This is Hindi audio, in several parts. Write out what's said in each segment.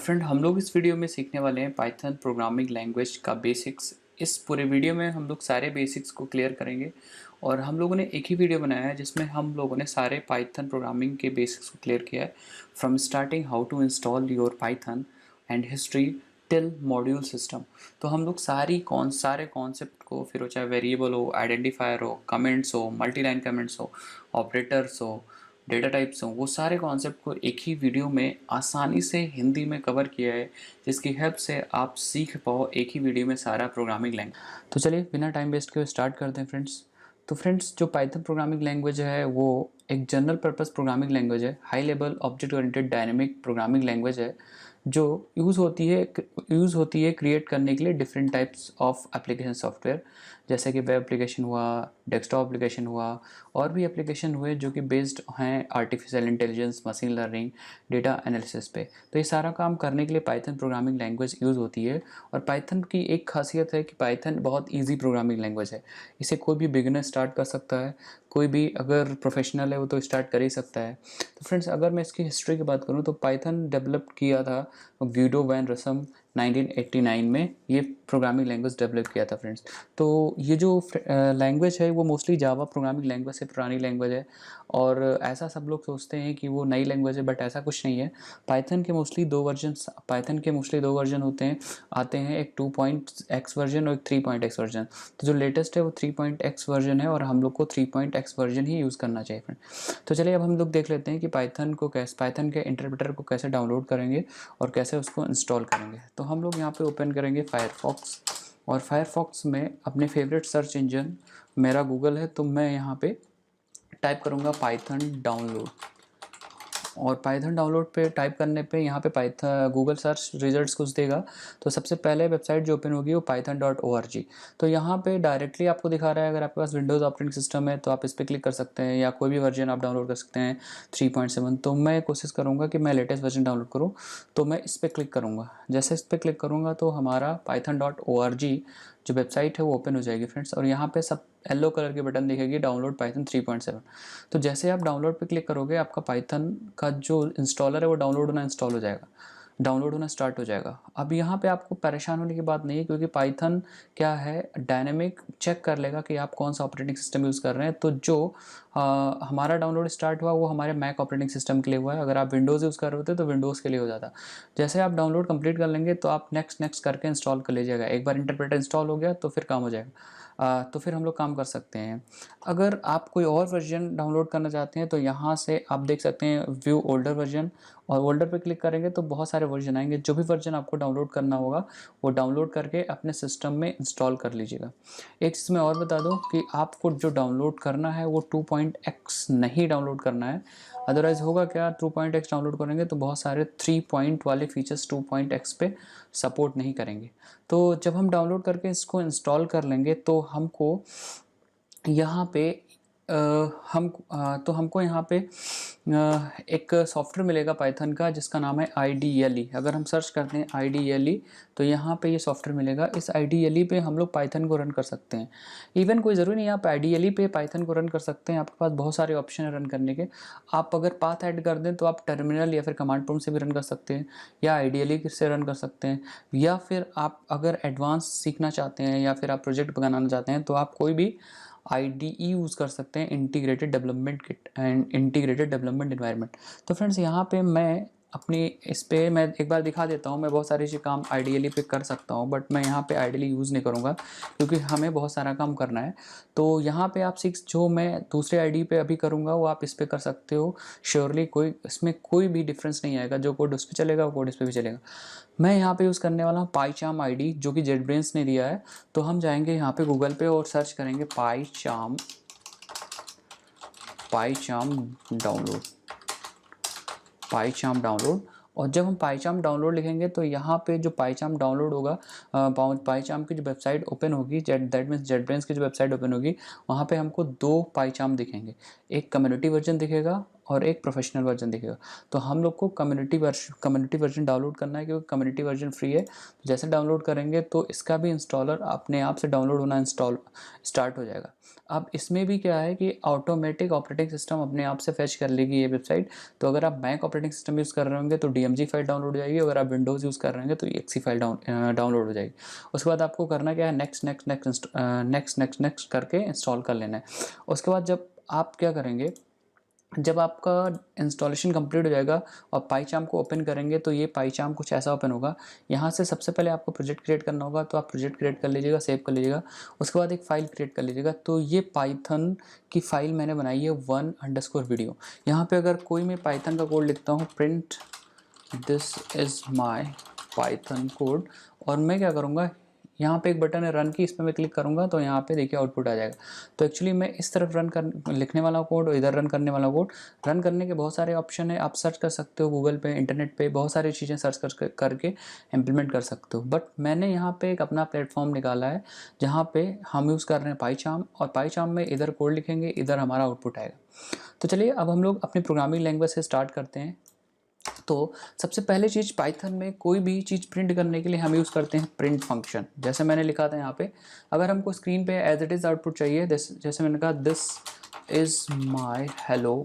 फ्रेंड हम लोग इस वीडियो में सीखने वाले हैं पाइथन प्रोग्रामिंग लैंग्वेज का बेसिक्स। इस पूरे वीडियो में हम लोग सारे बेसिक्स को क्लियर करेंगे और हम लोगों ने एक ही वीडियो बनाया है जिसमें हम लोगों ने सारे पाइथन प्रोग्रामिंग के बेसिक्स को क्लियर किया है, from starting how to install your Python and history till module system. तो हम लोग सारे कॉन्सेप्ट को, फिर वो चाहे वेरिएबल हो, आइडेंटिफायर हो, कमेंट्स हो, मल्टी लाइन कमेंट्स हो, ऑपरेटर्स हो, डेटा टाइप्स हों, वो सारे कॉन्सेप्ट को एक ही वीडियो में आसानी से हिंदी में कवर किया है, जिसकी हेल्प से आप सीख पाओ एक ही वीडियो में सारा प्रोग्रामिंग लैंग्वेज। तो चलिए बिना टाइम वेस्ट किए स्टार्ट करते हैं फ्रेंड्स। तो फ्रेंड्स, जो पाइथन प्रोग्रामिंग लैंग्वेज है वो एक जनरल पर्पस प्रोग्रामिंग लैंग्वेज है, high level object oriented dynamic programming language है, जो यूज़ होती है क्रिएट करने के लिए different types of application software, जैसे कि वेब एप्लीकेशन हुआ, डेस्कटॉप एप्लीकेशन हुआ, और भी एप्लीकेशन हुए जो कि बेस्ड हैं artificial intelligence, machine learning, data analysis पे। तो ये सारा काम करने के लिए पाइथन प्रोग्रामिंग लैंग्वेज यूज़ होती है। और पाइथन की एक खासियत है कि पाइथन बहुत ईजी प्रोग्रामिंग लैंग्वेज है। इसे कोई भी बिगिनर स्टार्ट कर सकता है, कोई भी अगर प्रोफेशनल है वो तो स्टार्ट कर ही सकता है। तो फ्रेंड्स, अगर मैं इसकी हिस्ट्री की बात करूँ तो पाइथन डेवलप किया था ग्यूडो वैन रसम 1989 में, ये प्रोग्रामिंग लैंग्वेज डेवलप किया था फ्रेंड्स। तो ये जो लैंग्वेज है वो मोस्टली जावा प्रोग्रामिंग लैंग्वेज से पुरानी लैंग्वेज है, और ऐसा सब लोग सोचते हैं कि वो नई लैंग्वेज है, बट ऐसा कुछ नहीं है। पाइथन के मोस्टली दो वर्जन होते हैं, आते हैं, एक 2.x वर्जन और एक 3.x वर्जन। तो जो लेटेस्ट है वो 3.x वर्जन है, और हम लोग को 3.x वर्जन ही यूज़ करना चाहिए फ्रेंड। तो चलिए अब हम लोग देख लेते हैं कि पाइथन के इंटरप्रेटर को कैसे डाउनलोड करेंगे और कैसे उसको इंस्टॉल करेंगे। तो हम लोग यहाँ पे ओपन करेंगे फायरफॉक्स, और फायरफॉक्स में अपने फेवरेट सर्च इंजन, मेरा गूगल है, तो मैं यहाँ पे टाइप करूँगा पाइथन डाउनलोड। और पाइथन डाउनलोड पे टाइप करने पे यहाँ पे पाइथन गूगल सर्च रिजल्ट्स कुछ देगा। तो सबसे पहले वेबसाइट जो ओपन होगी वो python.org। तो यहाँ पे डायरेक्टली आपको दिखा रहा है, अगर आपके पास विंडोज़ ऑपरेटिंग सिस्टम है तो आप इस पर क्लिक कर सकते हैं, या कोई भी वर्जन आप डाउनलोड कर सकते हैं 3.7। तो मैं कोशिश करूँगा कि मैं लेटेस्ट वर्जन डाउनलोड करूँ, तो मैं इस पर क्लिक करूँगा। जैसे इस पर क्लिक करूँगा तो हमारा python.org जो वेबसाइट है वो ओपन हो जाएगी फ्रेंड्स, और यहाँ पे सब येलो कलर की बटन दिखेगी, डाउनलोड पाइथन 3.7। तो जैसे आप डाउनलोड पे क्लिक करोगे, आपका पाइथन का जो इंस्टॉलर है वो डाउनलोड होना स्टार्ट हो जाएगा। अब यहाँ पे आपको परेशान होने की बात नहीं है, क्योंकि पाइथन क्या है, डायनेमिक चेक कर लेगा कि आप कौन सा ऑपरेटिंग सिस्टम यूज़ कर रहे हैं। तो जो हमारा डाउनलोड स्टार्ट हुआ वो हमारे मैक ऑपरेटिंग सिस्टम के लिए हुआ है। अगर आप विंडोज़ यूज़ कर रहे होते तो विंडोज़ के लिए हो जाता। जैसे आप डाउनलोड कंप्लीट कर लेंगे तो आप नेक्स्ट नेक्स्ट करके इंस्टॉल कर लीजिएगा। एक बार इंटरप्रेटर इंस्टॉल हो गया तो फिर काम हो जाएगा। तो फिर हम लोग काम कर सकते हैं। अगर आप कोई और वर्जन डाउनलोड करना चाहते हैं तो यहाँ से आप देख सकते हैं व्यू ओल्डर वर्जन, और ओल्डर पे क्लिक करेंगे तो बहुत सारे वर्जन आएंगे। जो भी वर्जन आपको डाउनलोड करना होगा वो डाउनलोड करके अपने सिस्टम में इंस्टॉल कर लीजिएगा। एक चीज़ मैं और बता दूं कि आपको जो डाउनलोड करना है वो 2.x नहीं डाउनलोड करना है। अदरवाइज होगा क्या, 2.x डाउनलोड करेंगे तो बहुत सारे 3 पॉइंट वाले फीचर्स 2.x पे सपोर्ट नहीं करेंगे। तो जब हम डाउनलोड करके इसको इंस्टॉल कर लेंगे तो हमको यहाँ पे हमको यहाँ पे एक सॉफ्टवेयर मिलेगा पाइथन का जिसका नाम है IDLE। अगर हम सर्च करते हैं IDLE तो यहाँ पे ये सॉफ्टवेयर मिलेगा। इस IDLE पे हम लोग पाइथन को रन कर सकते हैं। इवन कोई ज़रूरी नहीं है आप IDLE पे पाइथन को रन कर सकते हैं, आपके पास बहुत सारे ऑप्शन है रन करने के। आप अगर पाथ ऐड कर दें तो आप टर्मिनल या फिर कमांड प्रॉम्प्ट से भी रन कर सकते हैं, या IDLE से रन कर सकते हैं, या फिर आप अगर एडवांस सीखना चाहते हैं या फिर आप प्रोजेक्ट बनाना चाहते हैं तो आप कोई भी IDE यूज़ कर सकते हैं, integrated development kit and integrated development environment. तो फ्रेंड्स, यहाँ पे मैं अपनी इस पे मैं एक बार दिखा देता हूँ। मैं बहुत सारे चीज़ काम IDLE पे कर सकता हूँ, बट मैं यहाँ पे IDLE यूज़ नहीं करूँगा क्योंकि हमें बहुत सारा काम करना है। तो यहाँ पे आप जो मैं दूसरे IDE पे अभी करूँगा वो आप इस पर कर सकते हो। श्योरली इसमें कोई भी डिफरेंस नहीं आएगा, जो कोड उस पर चलेगा वो कोड इस पर भी चलेगा। मैं यहाँ पे यूज़ करने वाला हूँ पाईचार्म IDE, जो कि जेटब्रेंस ने दिया है। तो हम जाएंगे यहाँ पे गूगल पे और सर्च करेंगे पाईचार्म डाउनलोड। और जब हम पाईचार्म डाउनलोड लिखेंगे तो यहाँ पे जो पाईचार्म डाउनलोड होगा, पाईचार्म की जो वेबसाइट ओपन होगी, दैट मीन्स जेटब्रेंस की जो वेबसाइट ओपन होगी, वहाँ पे हमको दो पाईचार्म दिखेंगे। एक कम्युनिटी वर्जन दिखेगा और एक प्रोफेशनल वर्जन दिखेगा। तो हम लोग को कम्युनिटी वर्जन डाउनलोड करना है, क्योंकि कम्युनिटी वर्जन फ्री है। तो जैसे डाउनलोड करेंगे तो इसका भी इंस्टॉलर अपने आप से डाउनलोड होना स्टार्ट हो जाएगा। अब इसमें भी क्या है कि ऑटोमेटिक ऑपरेटिंग सिस्टम अपने आप से फैच कर लेगी ये वेबसाइट। तो अगर आप मैक ऑपरेटिंग सिस्टम यूज़ कर रहे होंगे तो DMG फाइल डाउनलोड हो जाएगी, अगर आप विंडोज़ यूज़ कर रहे होंगे तो EXE फाइल डाउनलोड हो जाएगी। उसके बाद आपको करना क्या है, नेक्स्ट करके इंस्टॉल कर लेना है। उसके बाद जब आप क्या करेंगे, जब आपका इंस्टॉलेशन कंप्लीट हो जाएगा और पाईचार्म को ओपन करेंगे तो ये पाईचार्म कुछ ऐसा ओपन होगा। यहाँ से सबसे पहले आपको प्रोजेक्ट क्रिएट करना होगा, तो आप प्रोजेक्ट क्रिएट कर लीजिएगा, सेव कर लीजिएगा। उसके बाद एक फ़ाइल क्रिएट कर लीजिएगा। तो ये पाइथन की फ़ाइल मैंने बनाई है 1_video। यहाँ पे अगर कोई मैं पाइथन का कोड लिखता हूँ, print this is my Python code, और मैं क्या करूँगा, यहाँ पे एक बटन है रन की, इस पर मैं क्लिक करूँगा तो यहाँ पे देखिए आउटपुट आ जाएगा। तो एक्चुअली मैं इस तरफ लिखने वाला कोड और इधर रन करने वाला कोड। रन करने के बहुत सारे ऑप्शन है, आप सर्च कर सकते हो गूगल पे, इंटरनेट पे बहुत सारी चीज़ें सर्च करके इम्प्लीमेंट कर सकते हो। बट मैंने यहाँ पे एक अपना प्लेटफॉर्म निकाला है जहाँ पे हम यूज़ कर रहे हैं पाईचार्म, और पाईचार्म में इधर कोड लिखेंगे, इधर हमारा आउटपुट आएगा। तो चलिए अब हम लोग अपनी प्रोग्रामिंग लैंग्वेज से स्टार्ट करते हैं। तो सबसे पहले चीज़, पाइथन में कोई भी चीज़ प्रिंट करने के लिए हम यूज़ करते हैं प्रिंट फंक्शन। जैसे मैंने लिखा था यहाँ पे, अगर हमको स्क्रीन पे एज इट इज़ आउटपुट चाहिए, जैसे मैंने कहा this is my hello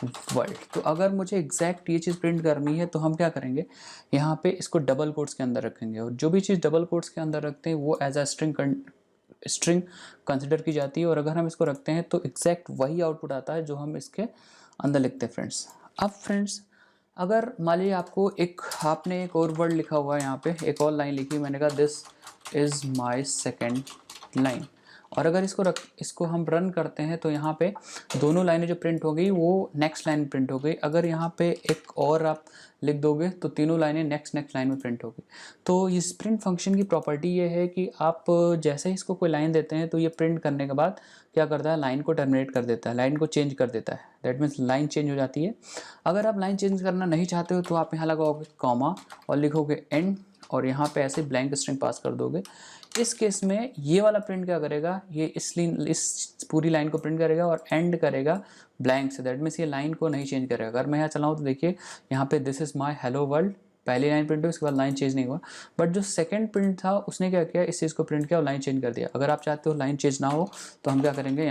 world, तो अगर मुझे एग्जैक्ट ये चीज़ प्रिंट करनी है तो हम क्या करेंगे, यहाँ पे इसको डबल कोट्स के अंदर रखेंगे, और जो भी चीज़ डबल कोट्स के अंदर रखते हैं वो एज अ स्ट्रिंग कंसिडर की जाती है, और अगर हम इसको रखते हैं तो एग्जैक्ट वही आउटपुट आता है जो हम इसके अंदर लिखते हैं फ्रेंड्स। अब फ्रेंड्स, अगर मान लीजिए आपने एक और वर्ड लिखा हुआ है, यहाँ पे एक और लाइन लिखी, मैंने कहा this is my second line, और अगर इसको हम रन करते हैं तो यहाँ पे दोनों लाइनें जो प्रिंट हो गई वो नेक्स्ट लाइन प्रिंट हो गई। अगर यहाँ पे एक और आप लिख दोगे तो तीनों लाइनें नेक्स्ट लाइन में प्रिंट होगी। तो इस प्रिंट फंक्शन की प्रॉपर्टी ये है कि आप जैसे ही इसको कोई लाइन देते हैं तो ये प्रिंट करने के बाद क्या करता है, लाइन को टर्मिनेट कर देता है, लाइन को चेंज कर देता है। दैट मीन्स लाइन चेंज हो जाती है। अगर आप लाइन चेंज करना नहीं चाहते हो तो आप यहाँ लगाओगे कॉमा और लिखोगे एंड, और यहाँ पे ऐसे ब्लैंक स्ट्रिंग पास कर दोगे। इस केस में ये वाला प्रिंट क्या करेगा, ये इस पूरी लाइन को प्रिंट करेगा और एंड करेगा ब्लैंक से। दैट मीन्स ये लाइन को नहीं चेंज करेगा। अगर मैं यहाँ चलाऊँ तो देखिए यहाँ पे this is my hello world, पहली लाइन प्रिंट हुई, उसके बाद लाइन चेंज नहीं हुआ। बट जो सेकंड प्रिंट था उसने क्या किया, इस चीज़ को प्रिंट किया और लाइन चेंज कर दिया। अगर आप चाहते हो लाइन चेंज ना हो तो हम क्या करेंगे,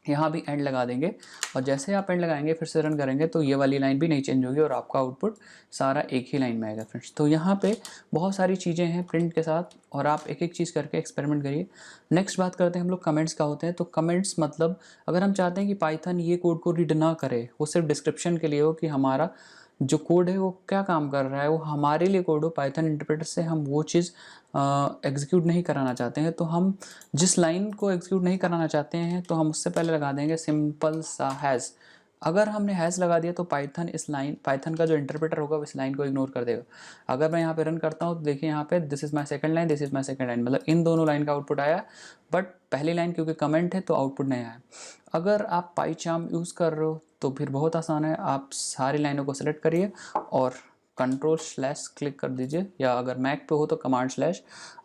यहाँ भी एंड लगा देंगे, और जैसे आप एंड लगाएंगे फिर से रन करेंगे तो ये वाली लाइन भी नहीं चेंज होगी और आपका आउटपुट सारा एक ही लाइन में आएगा फ्रेंड्स। तो यहाँ पे बहुत सारी चीज़ें हैं प्रिंट के साथ, और आप एक एक चीज़ करके एक्सपेरिमेंट करिए। नेक्स्ट बात करते हैं हम लोग कमेंट्स का होते हैं। तो कमेंट्स मतलब अगर हम चाहते हैं कि पाइथन ये कोड को रीड ना करे, वो सिर्फ डिस्क्रिप्शन के लिए हो कि हमारा जो कोड है वो क्या काम कर रहा है, वो हमारे लिए कोड हो, पाइथन इंटरप्रेटर से हम वो चीज़ एग्जीक्यूट नहीं कराना चाहते हैं, तो हम जिस लाइन को एग्जीक्यूट नहीं कराना चाहते हैं तो हम उससे पहले लगा देंगे सिंपल सा हैज़। अगर हमने हैज़ लगा दिया तो पाइथन का जो इंटरप्रेटर होगा वो इस लाइन को इग्नोर कर देगा। अगर मैं यहाँ पे रन करता हूँ तो देखिए यहाँ पे this is my second line, this is my second line, मतलब इन दोनों लाइन का आउटपुट आया, बट पहली लाइन क्योंकि कमेंट है तो आउटपुट नहीं आया। अगर आप पाईचार्म यूज़ कर रहे हो तो फिर बहुत आसान है, आप सारी लाइनों को सेलेक्ट करिए और कंट्रोल/ क्लिक कर दीजिए, या अगर मैक पे हो तो कमांड/,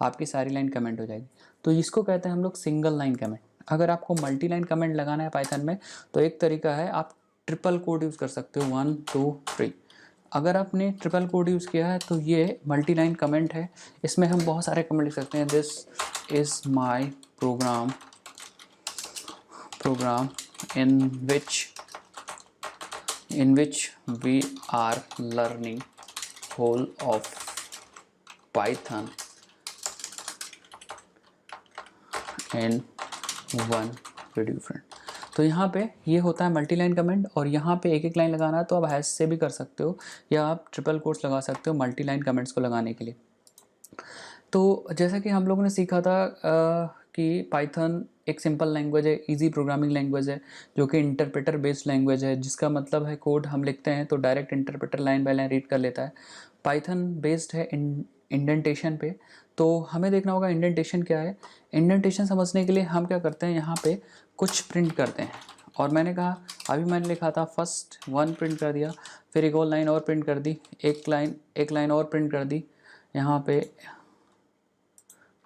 आपकी सारी लाइन कमेंट हो जाएगी। तो इसको कहते हैं हम लोग सिंगल लाइन कमेंट। अगर आपको मल्टी लाइन कमेंट लगाना है पाइथन में तो एक तरीका है, आप ट्रिपल कोड यूज़ कर सकते हो, 1 2 3। अगर आपने ट्रिपल कोड यूज़ किया है तो ये मल्टी लाइन कमेंट है, इसमें हम बहुत सारे कमेंट लिख सकते हैं। This is my programme in which we are learning whole of Python in one video friend। तो यहाँ पे ये होता है मल्टी लाइन कमेंट, और यहाँ पे एक एक लाइन लगाना है तो आप हैश से भी कर सकते हो, या आप ट्रिपल कोट्स लगा सकते हो मल्टी लाइन कमेंट्स को लगाने के लिए। तो जैसा कि हम लोगों ने सीखा था कि पाइथन एक सिंपल लैंग्वेज है, इजी प्रोग्रामिंग लैंग्वेज है, जो कि इंटरप्रेटर बेस्ड लैंग्वेज है, जिसका मतलब है कोड हम लिखते हैं तो direct interpreter line by line read कर लेता है। पाइथन बेस्ड है इंडेंटेशन पे, तो हमें देखना होगा इंडेंटेशन क्या है। इंडेंटेशन समझने के लिए हम क्या करते हैं, यहाँ पे कुछ प्रिंट करते हैं, और मैंने कहा अभी मैंने लिखा था फर्स्ट 1 प्रिंट कर दिया, फिर एक और लाइन और प्रिंट कर दी, एक लाइन और प्रिंट कर दी, यहाँ पे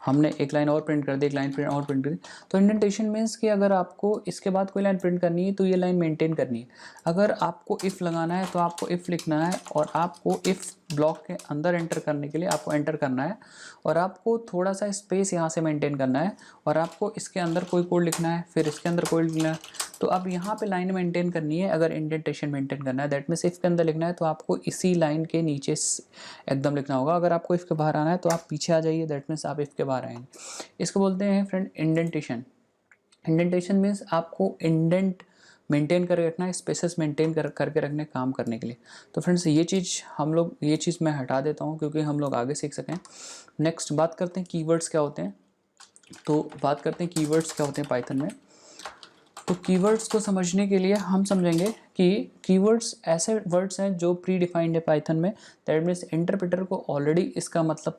हमने एक लाइन और प्रिंट कर दी, एक लाइन और प्रिंट कर दी। तो इंडेंटेशन मीन्स कि अगर आपको इसके बाद कोई लाइन प्रिंट करनी है तो ये लाइन मेंटेन करनी है। अगर आपको इफ़ लगाना है तो आपको इफ़ लिखना है, और आपको इफ़ ब्लॉक के अंदर एंटर करने के लिए आपको एंटर करना है, और आपको थोड़ा सा स्पेस यहाँ से मेंटेन करना है, और आपको इसके अंदर कोई कोड लिखना है, फिर इसके अंदर कोड लिखना है। तो अब यहाँ पे लाइन मेंटेन करनी है, अगर इंडेंटेशन मेंटेन करना है, दैट मीन्स इफ़ के अंदर लिखना है तो आपको इसी लाइन के नीचे एकदम लिखना होगा। अगर आपको इफ़ के बाहर आना है तो आप पीछे आ जाइए, दैट मीन्स आप इफ़ के बाहर आएंगे। इसको बोलते हैं फ्रेंड इंडेंटेशन। इंडेंटेशन मीन्स आपको इंडेंट मेंटेन करके रखना है, स्पेसेस मेंटेन करके रखने काम करने के लिए। तो फ्रेंड्स ये चीज़ मैं हटा देता हूँ क्योंकि हम लोग आगे सीख सकें। नेक्स्ट बात करते हैं कीवर्ड्स क्या होते हैं। तो बात करते हैं कीवर्ड्स क्या होते हैं पाइथन में। तो कीवर्ड्स को समझने के लिए हम समझेंगे कि कीवर्ड्स ऐसे वर्ड्स हैं जो प्री डिफाइंड है पाइथन में। दैट मीन्स इंटरप्रेटर को ऑलरेडी इसका मतलब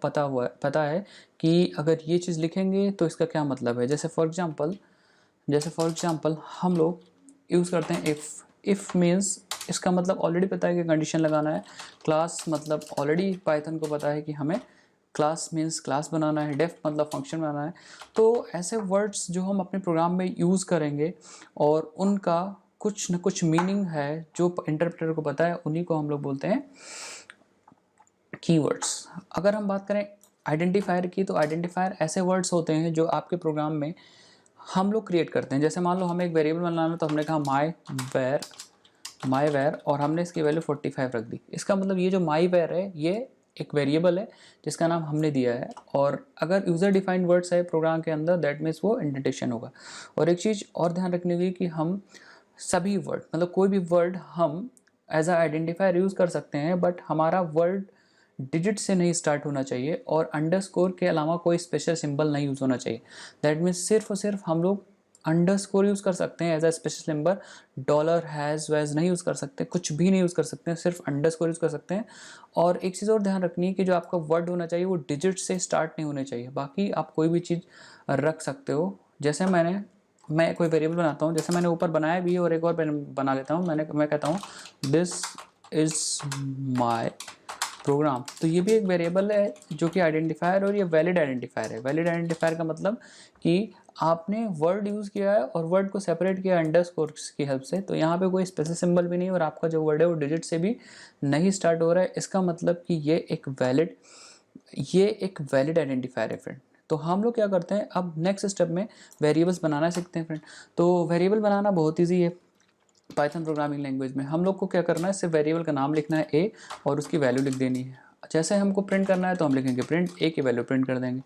पता है कि अगर ये चीज़ लिखेंगे तो इसका क्या मतलब है। जैसे फॉर एग्जांपल हम लोग यूज़ करते हैं इफ़ मीन्स इसका मतलब ऑलरेडी पता है कि कंडीशन लगाना है। क्लास मतलब ऑलरेडी पाइथन को पता है कि हमें क्लास मीन्स क्लास बनाना है, डेफ मतलब फंक्शन बनाना है। तो ऐसे वर्ड्स जो हम अपने प्रोग्राम में यूज़ करेंगे और उनका कुछ न कुछ मीनिंग है जो इंटरप्रेटर को पता है, उन्हीं को हम लोग बोलते हैं कीवर्ड्स। अगर हम बात करें आइडेंटिफायर की, तो आइडेंटिफायर ऐसे वर्ड्स होते हैं जो आपके प्रोग्राम में हम लोग क्रिएट करते हैं। जैसे मान लो हमें एक वेरिएबल बनाना है, तो हमने कहा माई वेर और हमने इसकी वैल्यू 45 रख दी। इसका मतलब ये जो माई वेर है ये एक वेरिएबल है जिसका नाम हमने दिया है, और अगर यूज़र डिफाइंड वर्ड्स है प्रोग्राम के अंदर दैट मीन्स वो इंडेंटेशन होगा। और एक चीज़ और ध्यान रखनी होगी कि हम सभी वर्ड मतलब कोई भी वर्ड हम एज अ आइडेंटिफायर यूज़ कर सकते हैं, बट हमारा वर्ड डिजिट से नहीं स्टार्ट होना चाहिए और अंडरस्कोर के अलावा कोई स्पेशल सिंबल नहीं यूज़ होना चाहिए। दैट मीन्स सिर्फ और सिर्फ हम लोग अंडरस्कोर यूज़ कर सकते हैं as a special symbol. Dollar has was नहीं यूज़ कर सकते, कुछ भी नहीं यूज़ कर सकते हैं, सिर्फ अंडरस्कोर यूज़ कर सकते हैं। और एक चीज़ और ध्यान रखनी है कि जो आपका वर्ड होना चाहिए वो डिजिट से स्टार्ट नहीं होने चाहिए। बाकी आप कोई भी चीज़ रख सकते हो। जैसे मैं कोई वेरिएबल बनाता हूँ, जैसे मैंने ऊपर बनाया भी है और एक और बना लेता हूँ। मैं कहता हूँ दिस इज़ माई प्रोग्राम। तो ये भी एक वेरिएबल है जो कि आइडेंटिफायर, और ये वैलिड आइडेंटिफायर है। वैलिड आइडेंटिफायर का मतलब कि आपने वर्ड यूज़ किया है और वर्ड को सेपरेट किया अंडरस्कोर की हेल्प से। तो यहाँ पे कोई स्पेशल सिंबल भी नहीं और आपका जो वर्ड है वो डिजिट से भी नहीं स्टार्ट हो रहा है। इसका मतलब कि ये एक वैलिड आइडेंटिफायर है फ्रेंड। तो हम लोग क्या करते हैं, अब नेक्स्ट स्टेप में वेरिएबल्स बनाना सीखते हैं फ्रेंड। तो वेरिएबल बनाना बहुत ईजी है पाइथन प्रोग्रामिंग लैंग्वेज में। हम लोग को क्या करना है, सिर्फ वेरिएबल का नाम लिखना है ए और उसकी वैल्यू लिख देनी है। जैसे हमको प्रिंट करना है तो हम लिखेंगे प्रिंट ए की वैल्यू प्रिंट कर देंगे,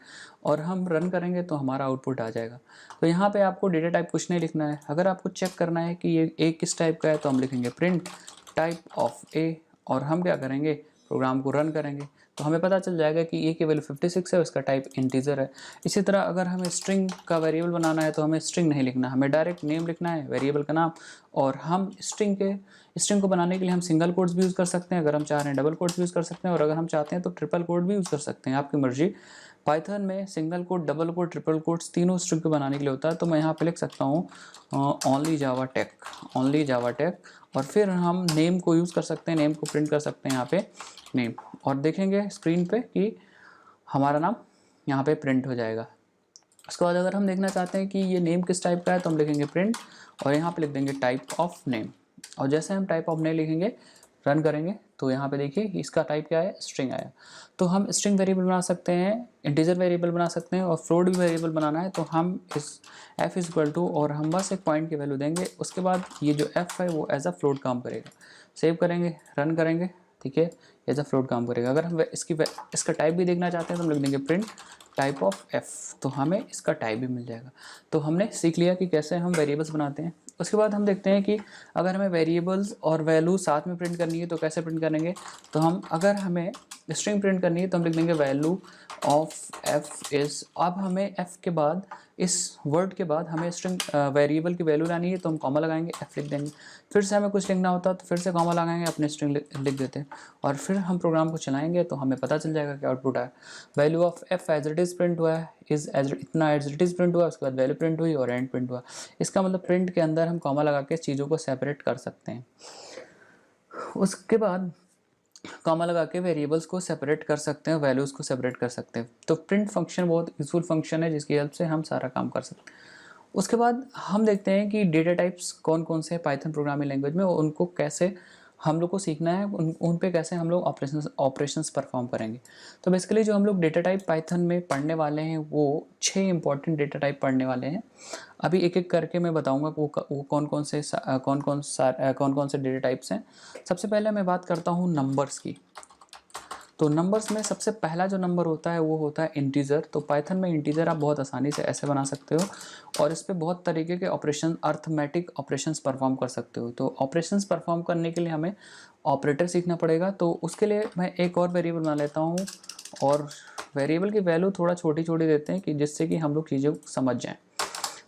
और हम रन करेंगे तो हमारा आउटपुट आ जाएगा। तो यहाँ पे आपको डेटा टाइप कुछ नहीं लिखना है। अगर आपको चेक करना है कि ये ए किस टाइप का है तो हम लिखेंगे प्रिंट टाइप ऑफ ए, और हम क्या करेंगे, प्रोग्राम को रन करेंगे तो हमें पता चल जाएगा कि ए की वैल्यू 56 है, उसका टाइप इंटीजर है। इसी तरह अगर हमें स्ट्रिंग का वेरिएबल बनाना है तो हमें स्ट्रिंग नहीं लिखना, हमें डायरेक्ट नेम लिखना है, वेरिएबल का नाम। और हम स्ट्रिंग को बनाने के लिए हम सिंगल कोट्स भी यूज़ कर सकते हैं, अगर हम चाह रहे हैं डबल कोट्स भी यूज़ कर सकते हैं, और अगर हम चाहते हैं तो ट्रिपल कोट भी यूज़ कर सकते हैं, आपकी मर्जी। पाइथन में single quote, double quote, triple quotes तीनों स्ट्रिंग को बनाने के लिए होता है। तो मैं यहाँ पे लिख सकता हूँ ओनली जावा टेक, और फिर हम नेम को यूज़ कर सकते हैं, नेम को प्रिंट कर सकते हैं यहाँ पे नेम, और देखेंगे स्क्रीन पे कि हमारा नाम यहाँ पे प्रिंट हो जाएगा। उसके बाद अगर हम देखना चाहते हैं कि ये नेम किस टाइप का है तो हम लिखेंगे प्रिंट और यहाँ पे लिख देंगे टाइप ऑफ नेम, और जैसे हम टाइप ऑफ नेम लिखेंगे रन करेंगे तो यहाँ पे देखिए इसका टाइप क्या है, स्ट्रिंग आया। तो हम स्ट्रिंग वेरिएबल बना सकते हैं, इंटीजर वेरिएबल बना सकते हैं, और फ्लोट भी वेरिएबल बनाना है तो हम इस f इज इक्वल टू और हम बस एक पॉइंट की वैल्यू देंगे। उसके बाद ये जो f है वो एज अ फ्लोट काम करेगा। सेव करेंगे, रन करेंगे, ठीक है, एज अ फ्लोट काम करेगा। अगर हम इसका टाइप भी देखना चाहते हैं तो हम लिख देंगे प्रिंट टाइप ऑफ f, तो हमें इसका टाइप भी मिल जाएगा। तो हमने सीख लिया कि कैसे हम वेरिएबल्स बनाते हैं। उसके बाद हम देखते हैं कि अगर हमें वेरिएबल्स और वैल्यू साथ में प्रिंट करनी है तो कैसे प्रिंट करेंगे। तो हम अगर हमें स्ट्रिंग प्रिंट करनी है तो हम लिख देंगे वैल्यू ऑफ एफ इज़, अब हमें एफ के बाद इस वर्ड के बाद हमें स्ट्रिंग वेरिएबल की वैल्यू लानी है तो हम कॉमा लगाएंगे, एफ लिख देंगे। फिर से हमें कुछ लिखना होता है तो फिर से कॉमा लगाएंगे, अपने स्ट्रिंग लिख देते हैं, और फिर हम प्रोग्राम को चलाएंगे तो हमें पता चल जाएगा कि आउटपुट आया। Value of f as it is print हुआ है, इतना एज इट इज़ प्रिंट हुआ, उसके बाद वैल्यू प्रिंट हुई और एंड प्रिंट हुआ। इसका मतलब प्रिंट के अंदर हम कॉमा लगा के चीज़ों को सेपरेट कर सकते हैं। उसके बाद कॉमा लगा के वेरिएबल्स को सेपरेट कर सकते हैं, वैल्यूज़ को सेपरेट कर सकते हैं। तो प्रिंट फंक्शन बहुत यूजफुल फंक्शन है जिसकी हेल्प से हम सारा काम कर सकते हैं। उसके बाद हम देखते हैं कि डेटा टाइप्स कौन कौन से हैं पाइथन प्रोग्रामिंग लैंग्वेज में, और उनको कैसे हम लोग को सीखना है, उन पे कैसे हम लोग ऑपरेशंस परफॉर्म करेंगे। तो बेसिकली जो हम लोग डेटा टाइप पाइथन में पढ़ने वाले हैं वो 6 इंपॉर्टेंट डेटा टाइप पढ़ने वाले हैं। अभी एक एक करके मैं बताऊंगा कि वो कौन कौन से डेटा टाइप्स हैं। सबसे पहले मैं बात करता हूँ नंबर्स की। तो नंबर्स में सबसे पहला जो नंबर होता है वो होता है इंटीजर। तो पाइथन में इंटीजर आप बहुत आसानी से ऐसे बना सकते हो, और इस पे बहुत तरीके के ऑपरेशन, अर्थमेटिक ऑपरेशंस परफॉर्म कर सकते हो। तो ऑपरेशंस परफॉर्म करने के लिए हमें ऑपरेटर सीखना पड़ेगा। तो उसके लिए मैं एक और वेरिएबल बना लेता हूँ, और वेरिएबल की वैल्यू थोड़ा छोटी छोटी देते हैं कि जिससे कि हम लोग चीज़ें समझ जाएँ।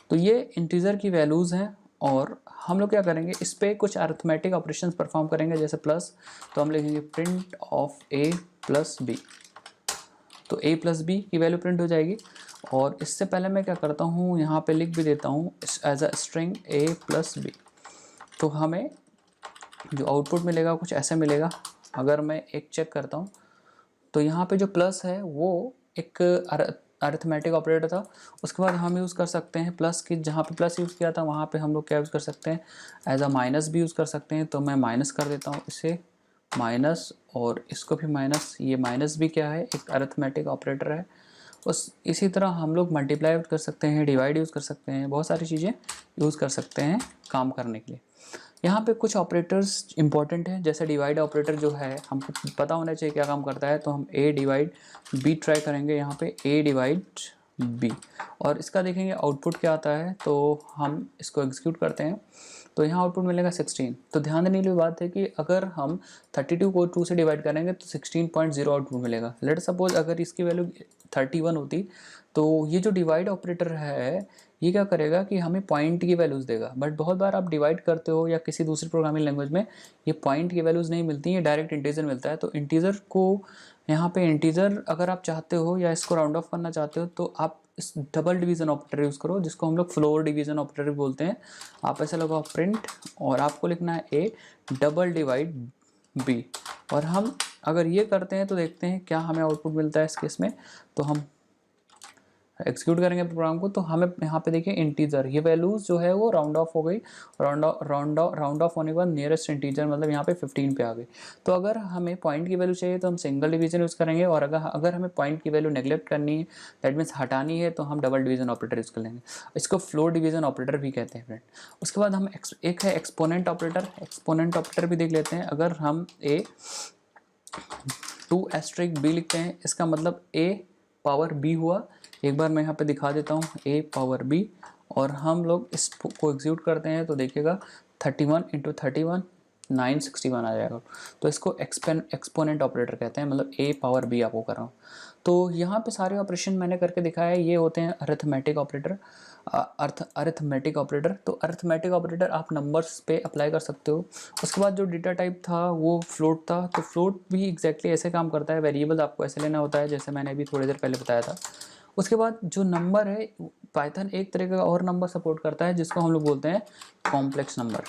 तो ये इंटीजर की वैल्यूज़ हैं, और हम लोग क्या करेंगे, इस पर कुछ अर्थमेटिक ऑपरेशंस परफॉर्म करेंगे। जैसे प्लस, तो हम लिखेंगे print of a plus b. तो ए प्लस बी की वैल्यू प्रिंट हो जाएगी। और इससे पहले मैं क्या करता हूँ, यहाँ पे लिख भी देता हूँ as a string a plus b. तो हमें जो आउटपुट मिलेगा कुछ ऐसे मिलेगा। अगर मैं एक चेक करता हूँ, तो यहाँ पे जो प्लस है वो एक अरिथमेटिक ऑपरेटर था। उसके बाद हम यूज़ कर सकते हैं प्लस की, जहाँ पे प्लस यूज़ किया था वहाँ पे हम लोग क्या यूज़ कर सकते हैं, एज अ माइनस भी यूज़ कर सकते हैं। तो मैं माइनस कर देता हूँ इसे, माइनस, और इसको भी माइनस। ये माइनस भी क्या है, एक अरिथमेटिक ऑपरेटर है। उस इसी तरह हम लोग मल्टीप्लाई कर सकते हैं, डिवाइड यूज़ कर सकते हैं, बहुत सारी चीज़ें यूज़ कर सकते हैं काम करने के लिए। यहाँ पे कुछ ऑपरेटर्स इंपॉर्टेंट हैं, जैसे डिवाइड ऑपरेटर जो है हमको पता होना चाहिए क्या काम करता है। तो हम ए डिवाइड बी ट्राई करेंगे, यहाँ पे ए डिवाइड बी, और इसका देखेंगे आउटपुट क्या आता है। तो हम इसको एग्जीक्यूट करते हैं, तो यहाँ आउटपुट मिलेगा 16। तो ध्यान देने वाली बात है कि अगर हम 32 को 2 से डिवाइड करेंगे तो 16.0 आउटपुट मिलेगा। लेट सपोज अगर इसकी वैल्यू 31 होती, तो ये जो डिवाइड ऑपरेटर है ये क्या करेगा कि हमें पॉइंट की वैल्यूज़ देगा। बट बहुत बार आप डिवाइड करते हो या किसी दूसरी प्रोग्रामिंग लैंग्वेज में ये पॉइंट की वैल्यूज़ नहीं मिलती, ये डायरेक्ट इंटीजर मिलता है। तो इंटीजर को यहाँ पे इंटीजर अगर आप चाहते हो या इसको राउंड ऑफ करना चाहते हो तो आप इस डबल डिवीज़न ऑपरेटर यूज़ करो, जिसको हम लोग फ्लोर डिवीज़न ऑपरेटर बोलते हैं। आप ऐसे लगाओ प्रिंट, और आपको लिखना है ए डबल डिवाइड बी। और हम अगर ये करते हैं तो देखते हैं क्या हमें आउटपुट मिलता है इस केस में। तो हम एक्सिक्यूट करेंगे प्रोग्राम को, तो हमें यहाँ पे देखिए इंटीजर, ये वैल्यूज जो है वो राउंड ऑफ हो गई। राउंड ऑफ होने के बाद नियरेस्ट इंटीजर मतलब यहाँ पे 15 पे आ गई। तो अगर हमें पॉइंट की वैल्यू चाहिए तो हम सिंगल डिवीजन यूज़ करेंगे, और अगर हमें पॉइंट की वैल्यू नेग्लेक्ट करनी है, दैट मीन्स हटानी है, तो हम डबल डिवीजन ऑपरेटर यूज़ कर लेंगे। इसको फ्लोर डिवीजन ऑपरेटर भी कहते हैं फ्रेंड। उसके बाद हम एक है एक्सपोनेंट ऑपरेटर। एक्सपोनेंट ऑपरेटर भी देख लेते हैं। अगर हम ए 2 एस्ट्रिक बी लिखते हैं, इसका मतलब ए पावर बी हुआ। एक बार मैं यहाँ पे दिखा देता हूँ, ए पावर बी, और हम लोग इसको एग्जीक्यूट करते हैं तो देखिएगा 31 इंटू 31 961 आ जाएगा। तो इसको एक्सपोनेंट ऑपरेटर कहते हैं, मतलब ए पावर बी आपको कर रहा हूँ। तो यहाँ पे सारे ऑपरेशन मैंने करके दिखाया है, ये होते हैं अरिथमेटिक ऑपरेटर। अरिथमेटिक ऑपरेटर, तो अरिथमेटिक ऑपरेटर आप नंबर्स पे अप्लाई कर सकते हो। उसके बाद जो डेटा टाइप था वो फ्लोट था। तो फ्लोट भी एग्जैक्टली ऐसे काम करता है, वेरिएबल आपको ऐसे लेना होता है जैसे मैंने अभी थोड़ी देर पहले बताया था। उसके बाद जो नंबर है, पाइथन एक तरह का और नंबर सपोर्ट करता है जिसको हम लोग बोलते हैं कॉम्प्लेक्स नंबर।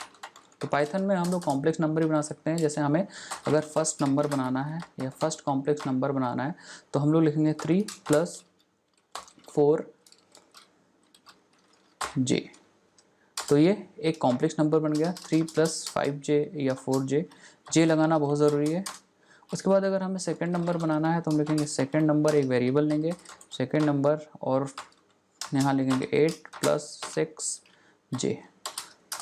तो पाइथन में हम लोग कॉम्प्लेक्स नंबर भी बना सकते हैं। जैसे हमें अगर फर्स्ट नंबर बनाना है या फर्स्ट कॉम्प्लेक्स नंबर बनाना है, तो हम लोग लिखेंगे 3 + 4j। तो ये एक कॉम्प्लेक्स नंबर बन गया। 3 + 5j या 4j, जे लगाना बहुत ज़रूरी है। उसके बाद अगर हमें सेकंड नंबर बनाना है तो हम लिखेंगे सेकंड नंबर, एक वेरिएबल लेंगे सेकंड नंबर, और यहाँ लिखेंगे 8 + 6j।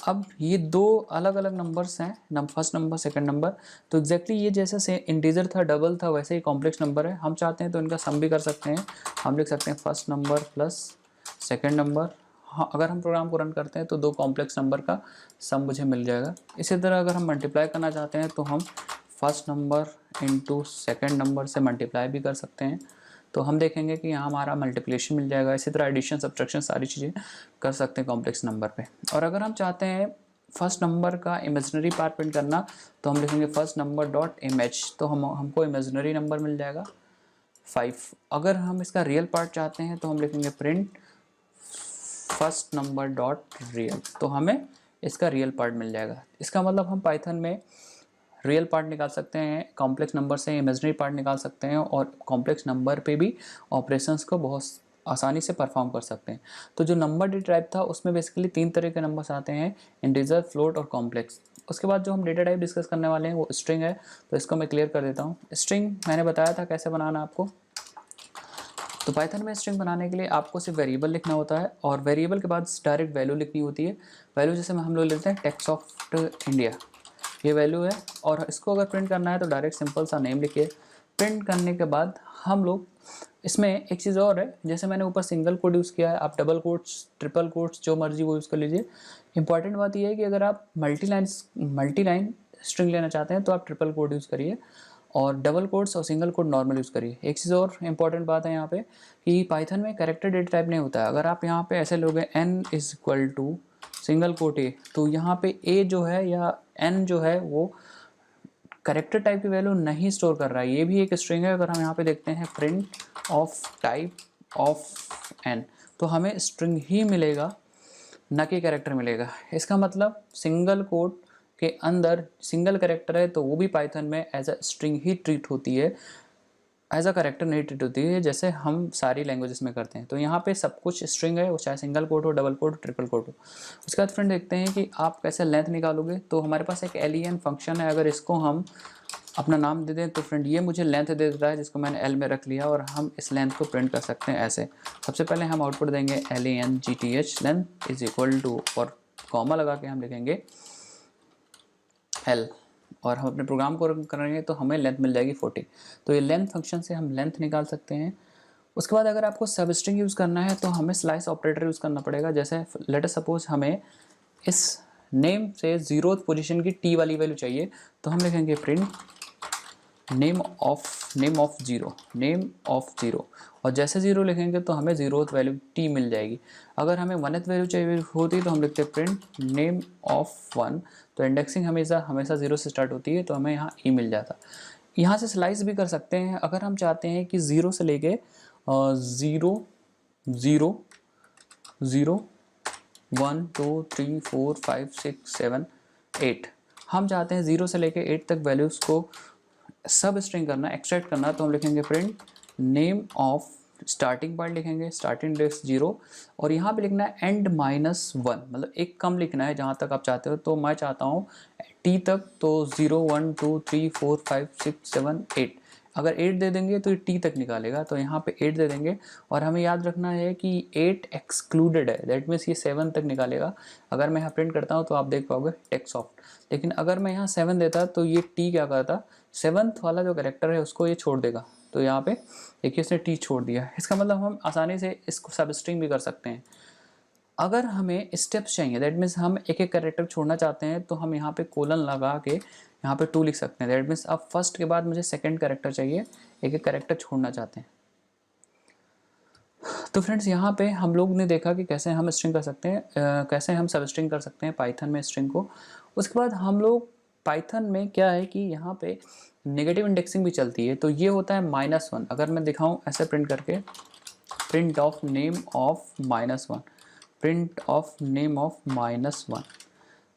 अब ये दो अलग अलग नंबर्स हैं, फर्स्ट नंबर सेकंड नंबर। तो एग्जैक्टली ये जैसे से इंटीजर था, डबल था, वैसे ही कॉम्प्लेक्स नंबर है। हम चाहते हैं तो इनका सम भी कर सकते हैं। हम लिख सकते हैं first number plus second number. हाँ, अगर हम प्रोग्राम को रन करते हैं तो दो कॉम्प्लेक्स नंबर का सम मुझे मिल जाएगा। इसी तरह अगर हम मल्टीप्लाई करना चाहते हैं तो हम first number into second number से मल्टीप्लाई भी कर सकते हैं। तो हम देखेंगे कि यहाँ हमारा मल्टीप्लिकेशन मिल जाएगा। इसी तरह एडिशन, सब्ट्रैक्शन, सारी चीज़ें कर सकते हैं कॉम्प्लेक्स नंबर पे। और अगर हम चाहते हैं फर्स्ट नंबर का इमेजिनरी पार्ट प्रिंट करना, तो हम लिखेंगे फर्स्ट नंबर डॉट इमेज। तो हमको इमेजिनरी नंबर मिल जाएगा 5। अगर हम इसका रियल पार्ट चाहते हैं तो हम लिखेंगे print first number dot real. तो हमें इसका रियल पार्ट मिल जाएगा। इसका मतलब हम पाइथन में रियल पार्ट निकाल सकते हैं, कॉम्प्लेक्स नंबर से इमेजिनरी पार्ट निकाल सकते हैं, और कॉम्प्लेक्स नंबर पे भी ऑपरेशंस को बहुत आसानी से परफॉर्म कर सकते हैं। तो जो नंबर डेटा टाइप था उसमें बेसिकली 3 तरह के नंबर्स आते हैं, इंटीजर, फ्लोट और कॉम्प्लेक्स। उसके बाद जो हम डेटा टाइप डिस्कस करने वाले हैं वो स्ट्रिंग है, तो इसको मैं क्लियर कर देता हूँ। स्ट्रिंग मैंने बताया था कैसे बनाना आपको। तो पाइथन में स्ट्रिंग बनाने के लिए आपको सिर्फ वेरिएबल लिखना होता है, और वेरिएबल के बाद डायरेक्ट वैल्यू लिखनी होती है। वैल्यू जैसे हम लोग लेते हैं टेक्सॉफ्ट इंडिया, ये वैल्यू है, और इसको अगर प्रिंट करना है तो डायरेक्ट सिंपल सा नेम लिखिए। प्रिंट करने के बाद हम लोग इसमें एक चीज़ और है, जैसे मैंने ऊपर सिंगल कोड यूज़ किया है, आप डबल कोट्स, ट्रिपल कोट्स, जो मर्जी वो यूज़ कर लीजिए। इंपॉर्टेंट बात यह है कि अगर आप मल्टी लाइन स्ट्रिंग लेना चाहते हैं तो आप ट्रिपल कोड यूज़ करिए, और डबल कोट्स और सिंगल कोड नॉर्मल यूज़ करिए। एक चीज़ और इंपॉर्टेंट बात है यहाँ पे कि पाइथन में कैरेक्टर डेटा टाइप नहीं होता है। अगर आप यहाँ पे ऐसे लोगे n is equal to single quote a, तो यहाँ पे a जो है या n जो है वो कैरेक्टर टाइप की वैल्यू नहीं स्टोर कर रहा है, ये भी एक स्ट्रिंग है। अगर हम यहाँ पे देखते हैं print of type of n, तो हमें स्ट्रिंग ही मिलेगा, न कि कैरेक्टर मिलेगा। इसका मतलब सिंगल कोट के अंदर सिंगल कैरेक्टर है तो वो भी पाइथन में एज अ स्ट्रिंग ही ट्रीट होती है, एज अ कैरेक्टर नहीं ट्रीट होती है जैसे हम सारी लैंग्वेजेस में करते हैं। तो यहाँ पे सब कुछ स्ट्रिंग है, वो चाहे सिंगल कोट हो, डबल कोट हो, ट्रिपल कोट हो। उसके बाद फ्रेंड देखते हैं कि आप कैसे लेंथ निकालोगे। तो हमारे पास एक len फंक्शन है, अगर इसको हम अपना नाम दे दें तो फ्रेंड ये मुझे लेंथ दे देता है, जिसको मैंने l में रख लिया, और हम इस लेंथ को प्रिंट कर सकते हैं ऐसे। सबसे पहले हम आउटपुट देंगे length length is equal to, और कॉमा लगा के हम लिखेंगे l, और हम अपने प्रोग्राम को रन करेंगे तो हमें लेंथ मिल जाएगी 40। तो ये लेंथ फंक्शन से हम लेंथ निकाल सकते हैं। उसके बाद अगर आपको सब स्ट्रिंग यूज़ करना है तो हमें स्लाइस ऑपरेटर यूज़ करना पड़ेगा। जैसे लेट अस सपोज हमें इस नेम से 0th पोजीशन की t वाली वैल्यू चाहिए, तो हम लिखेंगे प्रिंट नेम ऑफ जीरो, और जैसे 0 लिखेंगे तो हमें 0th वैल्यू t मिल जाएगी। अगर हमें 1th वैल्यू चाहिए होती तो हम लिखते हैं प्रिंट नेम ऑफ 1, तो इंडेक्सिंग हमेशा 0 से स्टार्ट होती है, तो हमें यहाँ e मिल जाता। यहाँ से स्लाइस भी कर सकते हैं, अगर हम चाहते हैं कि 0 से लेके 0 0 0 1 2 3 4 5 6 7 8, हम चाहते हैं 0 से लेके 8 तक वैल्यूज़ को सब स्ट्रिंग करना, एक्सट्रैक्ट करना, तो हम लिखेंगे print name of starting point, लिखेंगे स्टार्टिंग इंडेक्स 0, और यहाँ पे लिखना है एंड -1, मतलब एक कम लिखना है जहाँ तक आप चाहते हो। तो मैं चाहता हूँ t तक, तो 0 1 2 3 4 5 6 7 8, अगर 8 दे देंगे तो ये t तक निकालेगा, तो यहाँ पे 8 दे देंगे। और हमें याद रखना है कि 8 एक्सक्लूडेड है, दैट मीन्स ये 7 तक निकालेगा। अगर मैं यहाँ प्रिंट करता हूँ तो आप देख पाओगे टेक्सॉफ्ट, लेकिन अगर मैं यहाँ 7 देता तो ये t क्या करता, 7th वाला जो कैरेक्टर है उसको ये छोड़ देगा। तो यहाँ पे देखिए इसने t छोड़ दिया। इसका मतलब हम आसानी से इसको सब स्ट्रिंग भी कर सकते हैं। अगर हमें स्टेप्स चाहिए, दैट मीन्स हम एक एक कैरेक्टर छोड़ना चाहते हैं, तो हम यहाँ पे कोलन लगा के यहाँ पे 2 लिख सकते हैं। दैट मीन्स अब फर्स्ट के बाद मुझे सेकंड कैरेक्टर चाहिए, एक एक कैरेक्टर छोड़ना चाहते हैं। तो फ्रेंड्स यहाँ पे हम लोग ने देखा कि कैसे हम स्ट्रिंग कर सकते हैं, कैसे हम सब स्ट्रिंग कर सकते हैं पाइथन में स्ट्रिंग को। उसके बाद हम लोग पाइथन में क्या है कि यहाँ पे नेगेटिव इंडेक्सिंग भी चलती है, तो ये होता है -1। अगर मैं दिखाऊँ ऐसे प्रिंट करके, print of name of -1, print of name of -1,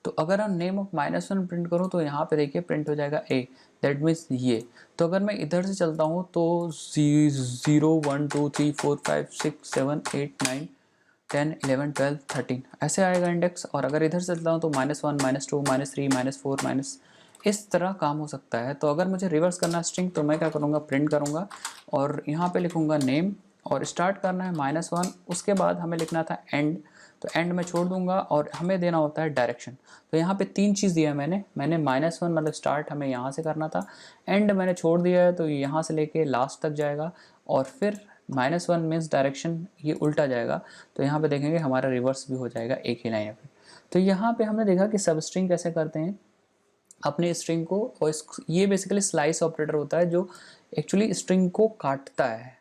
तो अगर हम नेम ऑफ -1 प्रिंट करूँ तो यहाँ पे देखिए प्रिंट हो जाएगा a, दैट मीन्स ये। तो अगर मैं इधर से चलता हूँ तो 0 1 2 3 4 5 6 7 8 9 10 11 12 13 ऐसे आएगा इंडेक्स। और अगर इधर से चलता हूँ तो -1 -2 -3 -4 इस तरह काम हो सकता है। तो अगर मुझे रिवर्स करना स्ट्रिंग तो मैं क्या करूँगा, प्रिंट करूँगा और यहाँ पे लिखूँगा नेम, और स्टार्ट करना है -1, उसके बाद हमें लिखना था एंड, तो एंड में छोड़ दूंगा, और हमें देना होता है डायरेक्शन। तो यहाँ पे 3 चीज़ दिया मैंने -1 मतलब स्टार्ट हमें यहाँ से करना था, एंड मैंने छोड़ दिया है तो यहाँ से लेके लास्ट तक जाएगा, और फिर -1 मीन्स डायरेक्शन ये उल्टा जाएगा। तो यहाँ पे देखेंगे हमारा रिवर्स भी हो जाएगा एक ही लाइन पे। तो यहाँ पे हमने देखा कि सब स्ट्रिंग कैसे करते हैं अपने स्ट्रिंग को, और ये बेसिकली स्लाइस ऑपरेटर होता है जो एक्चुअली स्ट्रिंग को काटता है।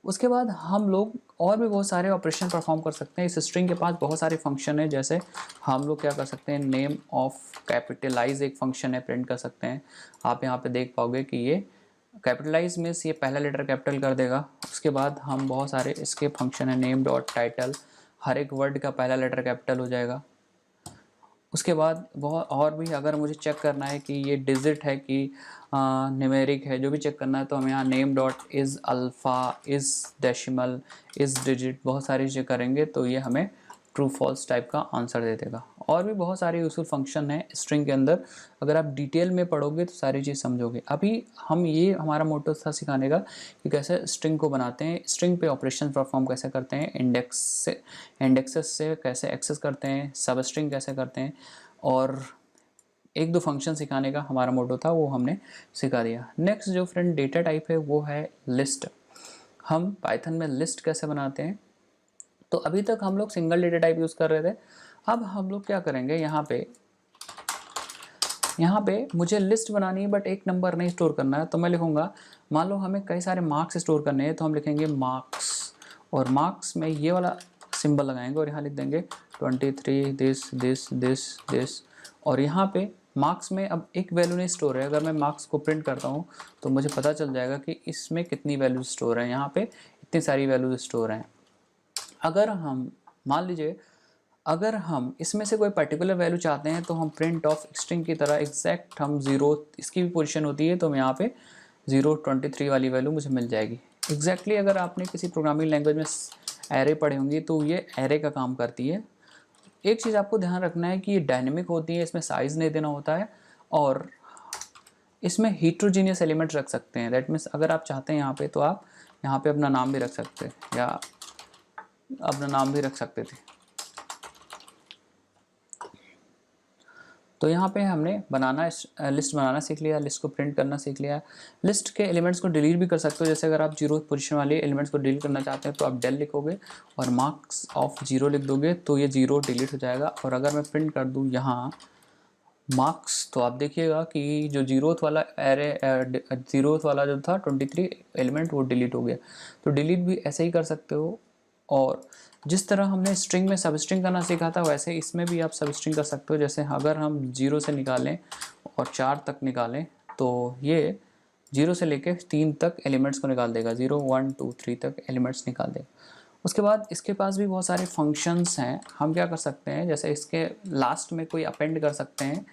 उसके बाद हम लोग और भी बहुत सारे ऑपरेशन परफॉर्म कर सकते हैं। इस स्ट्रिंग के पास बहुत सारे फंक्शन है, जैसे हम लोग क्या कर सकते हैं, नेम ऑफ कैपिटलाइज एक फंक्शन है, प्रिंट कर सकते हैं। आप यहाँ पे देख पाओगे कि ये कैपिटलाइज मीन्स ये पहला लेटर कैपिटल कर देगा। उसके बाद हम बहुत सारे इसके फंक्शन है, नेम डॉट टाइटल, हर एक वर्ड का पहला लेटर कैपिटल हो जाएगा। उसके बाद बहुत और भी अगर मुझे चेक करना है कि ये डिजिट है कि न्यूमेरिक है, जो भी चेक करना है तो हम यहाँ name dot is alpha, is decimal, is digit बहुत सारी चीज़ें करेंगे तो ये हमें ट्रू फॉल्स टाइप का आंसर दे देगा। और भी बहुत सारे यूजफुल फंक्शन हैं स्ट्रिंग के अंदर, अगर आप डिटेल में पढ़ोगे तो सारी चीज़ समझोगे। अभी हम ये हमारा मोटो था सिखाने का कि कैसे स्ट्रिंग को बनाते हैं, स्ट्रिंग पे ऑपरेशन परफॉर्म कैसे करते हैं, इंडेक्सेस से कैसे एक्सेस करते हैं, सब स्ट्रिंग कैसे करते हैं, और एक दो फंक्शन सिखाने का हमारा मोटो था, वो हमने सिखा दिया। नेक्स्ट जो फ्रेंड डेटा टाइप है वो है लिस्ट। हम पाइथन में लिस्ट कैसे बनाते हैं, तो अभी तक हम लोग सिंगल डेटा टाइप यूज़ कर रहे थे। अब हम लोग क्या करेंगे, यहाँ पे मुझे लिस्ट बनानी है बट एक नंबर नहीं स्टोर करना है, तो मैं लिखूँगा, मान लो हमें कई सारे मार्क्स स्टोर करने हैं तो हम लिखेंगे मार्क्स, और मार्क्स में ये वाला सिंबल लगाएंगे और यहाँ लिख देंगे 23 दिस दिस दिस दिस। और यहाँ पे मार्क्स में अब एक वैल्यू नहीं स्टोर है, अगर मैं मार्क्स को प्रिंट करता हूँ तो मुझे पता चल जाएगा कि इसमें कितनी वैल्यूज स्टोर है, यहाँ पे इतनी सारी वैल्यूज स्टोर हैं। अगर हम मान लीजिए अगर हम इसमें से कोई पर्टिकुलर वैल्यू चाहते हैं तो हम प्रिंट ऑफ स्ट्रिंग की तरह एग्जैक्ट हम 0, इसकी भी पोजीशन होती है तो यहाँ पे 023 वाली वैल्यू मुझे मिल जाएगी एग्जैक्टली। अगर आपने किसी प्रोग्रामिंग लैंग्वेज में एरे पढ़े होंगी तो ये एरे का काम करती है। एक चीज़ आपको ध्यान रखना है कि ये डायनेमिक होती है, इसमें साइज़ नहीं देना होता है, और इसमें हीट्रोजीनियस एलिमेंट्स रख सकते हैं। दैट मीन्स अगर आप चाहते हैं यहाँ पे तो आप यहाँ पे अपना नाम भी रख सकते हैं, या अपना नाम भी रख सकते थे। तो यहाँ पे हमने लिस्ट बनाना सीख लिया, लिस्ट को प्रिंट करना सीख लिया। लिस्ट के एलिमेंट्स को डिलीट भी कर सकते हो, जैसे अगर आप 0 पोजीशन वाले एलिमेंट्स को डिलीट करना चाहते हैं तो आप del लिखोगे और मार्क्स ऑफ 0 लिख दोगे तो ये 0 डिलीट हो जाएगा। और अगर मैं प्रिंट कर दूँ यहाँ मार्क्स, तो आप देखिएगा कि जो जीरोथ वाला जीरोथ वाला जो था 23 एलिमेंट वो डिलीट हो गया। तो डिलीट भी ऐसे ही कर सकते हो, और जिस तरह हमने स्ट्रिंग में सब स्ट्रिंग करना सीखा था वैसे इसमें भी आप सब स्ट्रिंग कर सकते हो। जैसे अगर हम 0 से निकालें और 4 तक निकालें तो ये 0 से लेके 3 तक एलिमेंट्स को निकाल देगा, 0 1 2 3 तक एलिमेंट्स निकाल देगा। उसके बाद इसके पास भी बहुत सारे फंक्शंस हैं। हम क्या कर सकते हैं, जैसे इसके लास्ट में कोई अपेंड कर सकते हैं,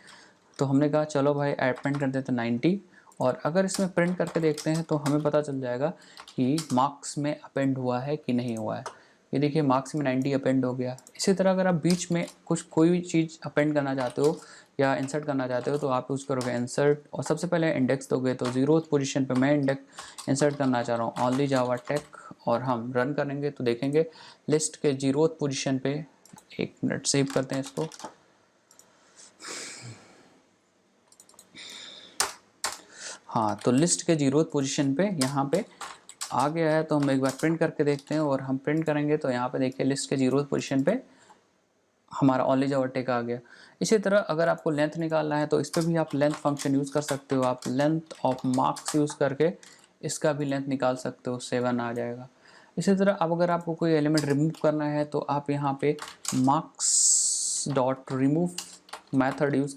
तो हमने कहा चलो भाई अपेंड कर देते 90, और अगर इसमें प्रिंट करके देखते हैं तो हमें पता चल जाएगा कि मार्क्स में अपेंड हुआ है कि नहीं हुआ है। ये देखिए मार्क्स में 90 अपेंड हो गया। इसी तरह अगर आप बीच में कोई भी चीज़ अपेंड करना चाहते हो या इंसर्ट करना चाहते हो तो आप यूज़ करोगे इंसर्ट, और सबसे पहले इंडेक्स दोगे। तो 0th पोजीशन पे मैं इंडेक्स इंसर्ट करना चाह रहा हूँ ओनली जावा टेक, और हम रन करेंगे तो देखेंगे लिस्ट के 0th पोजीशन पे, एक मिनट सेव करते हैं इसको। हाँ, तो लिस्ट के 0th पोजीशन पे यहाँ पे आ गया है, तो हम एक बार प्रिंट करके देखते हैं। और हम प्रिंट करेंगे तो यहाँ पे देखिए लिस्ट के 0th पोजीशन पे हमारा ओनली जावा टेक आ गया। इसी तरह अगर आपको लेंथ निकालना है तो इस पर भी आप लेंथ फंक्शन यूज़ कर सकते हो। आप लेंथ ऑफ मार्क्स यूज़ करके इसका भी लेंथ निकाल सकते हो, 7 आ जाएगा। इसी तरह अब अगर आपको कोई एलिमेंट रिमूव करना है तो आप यहाँ पे marks dot remove method use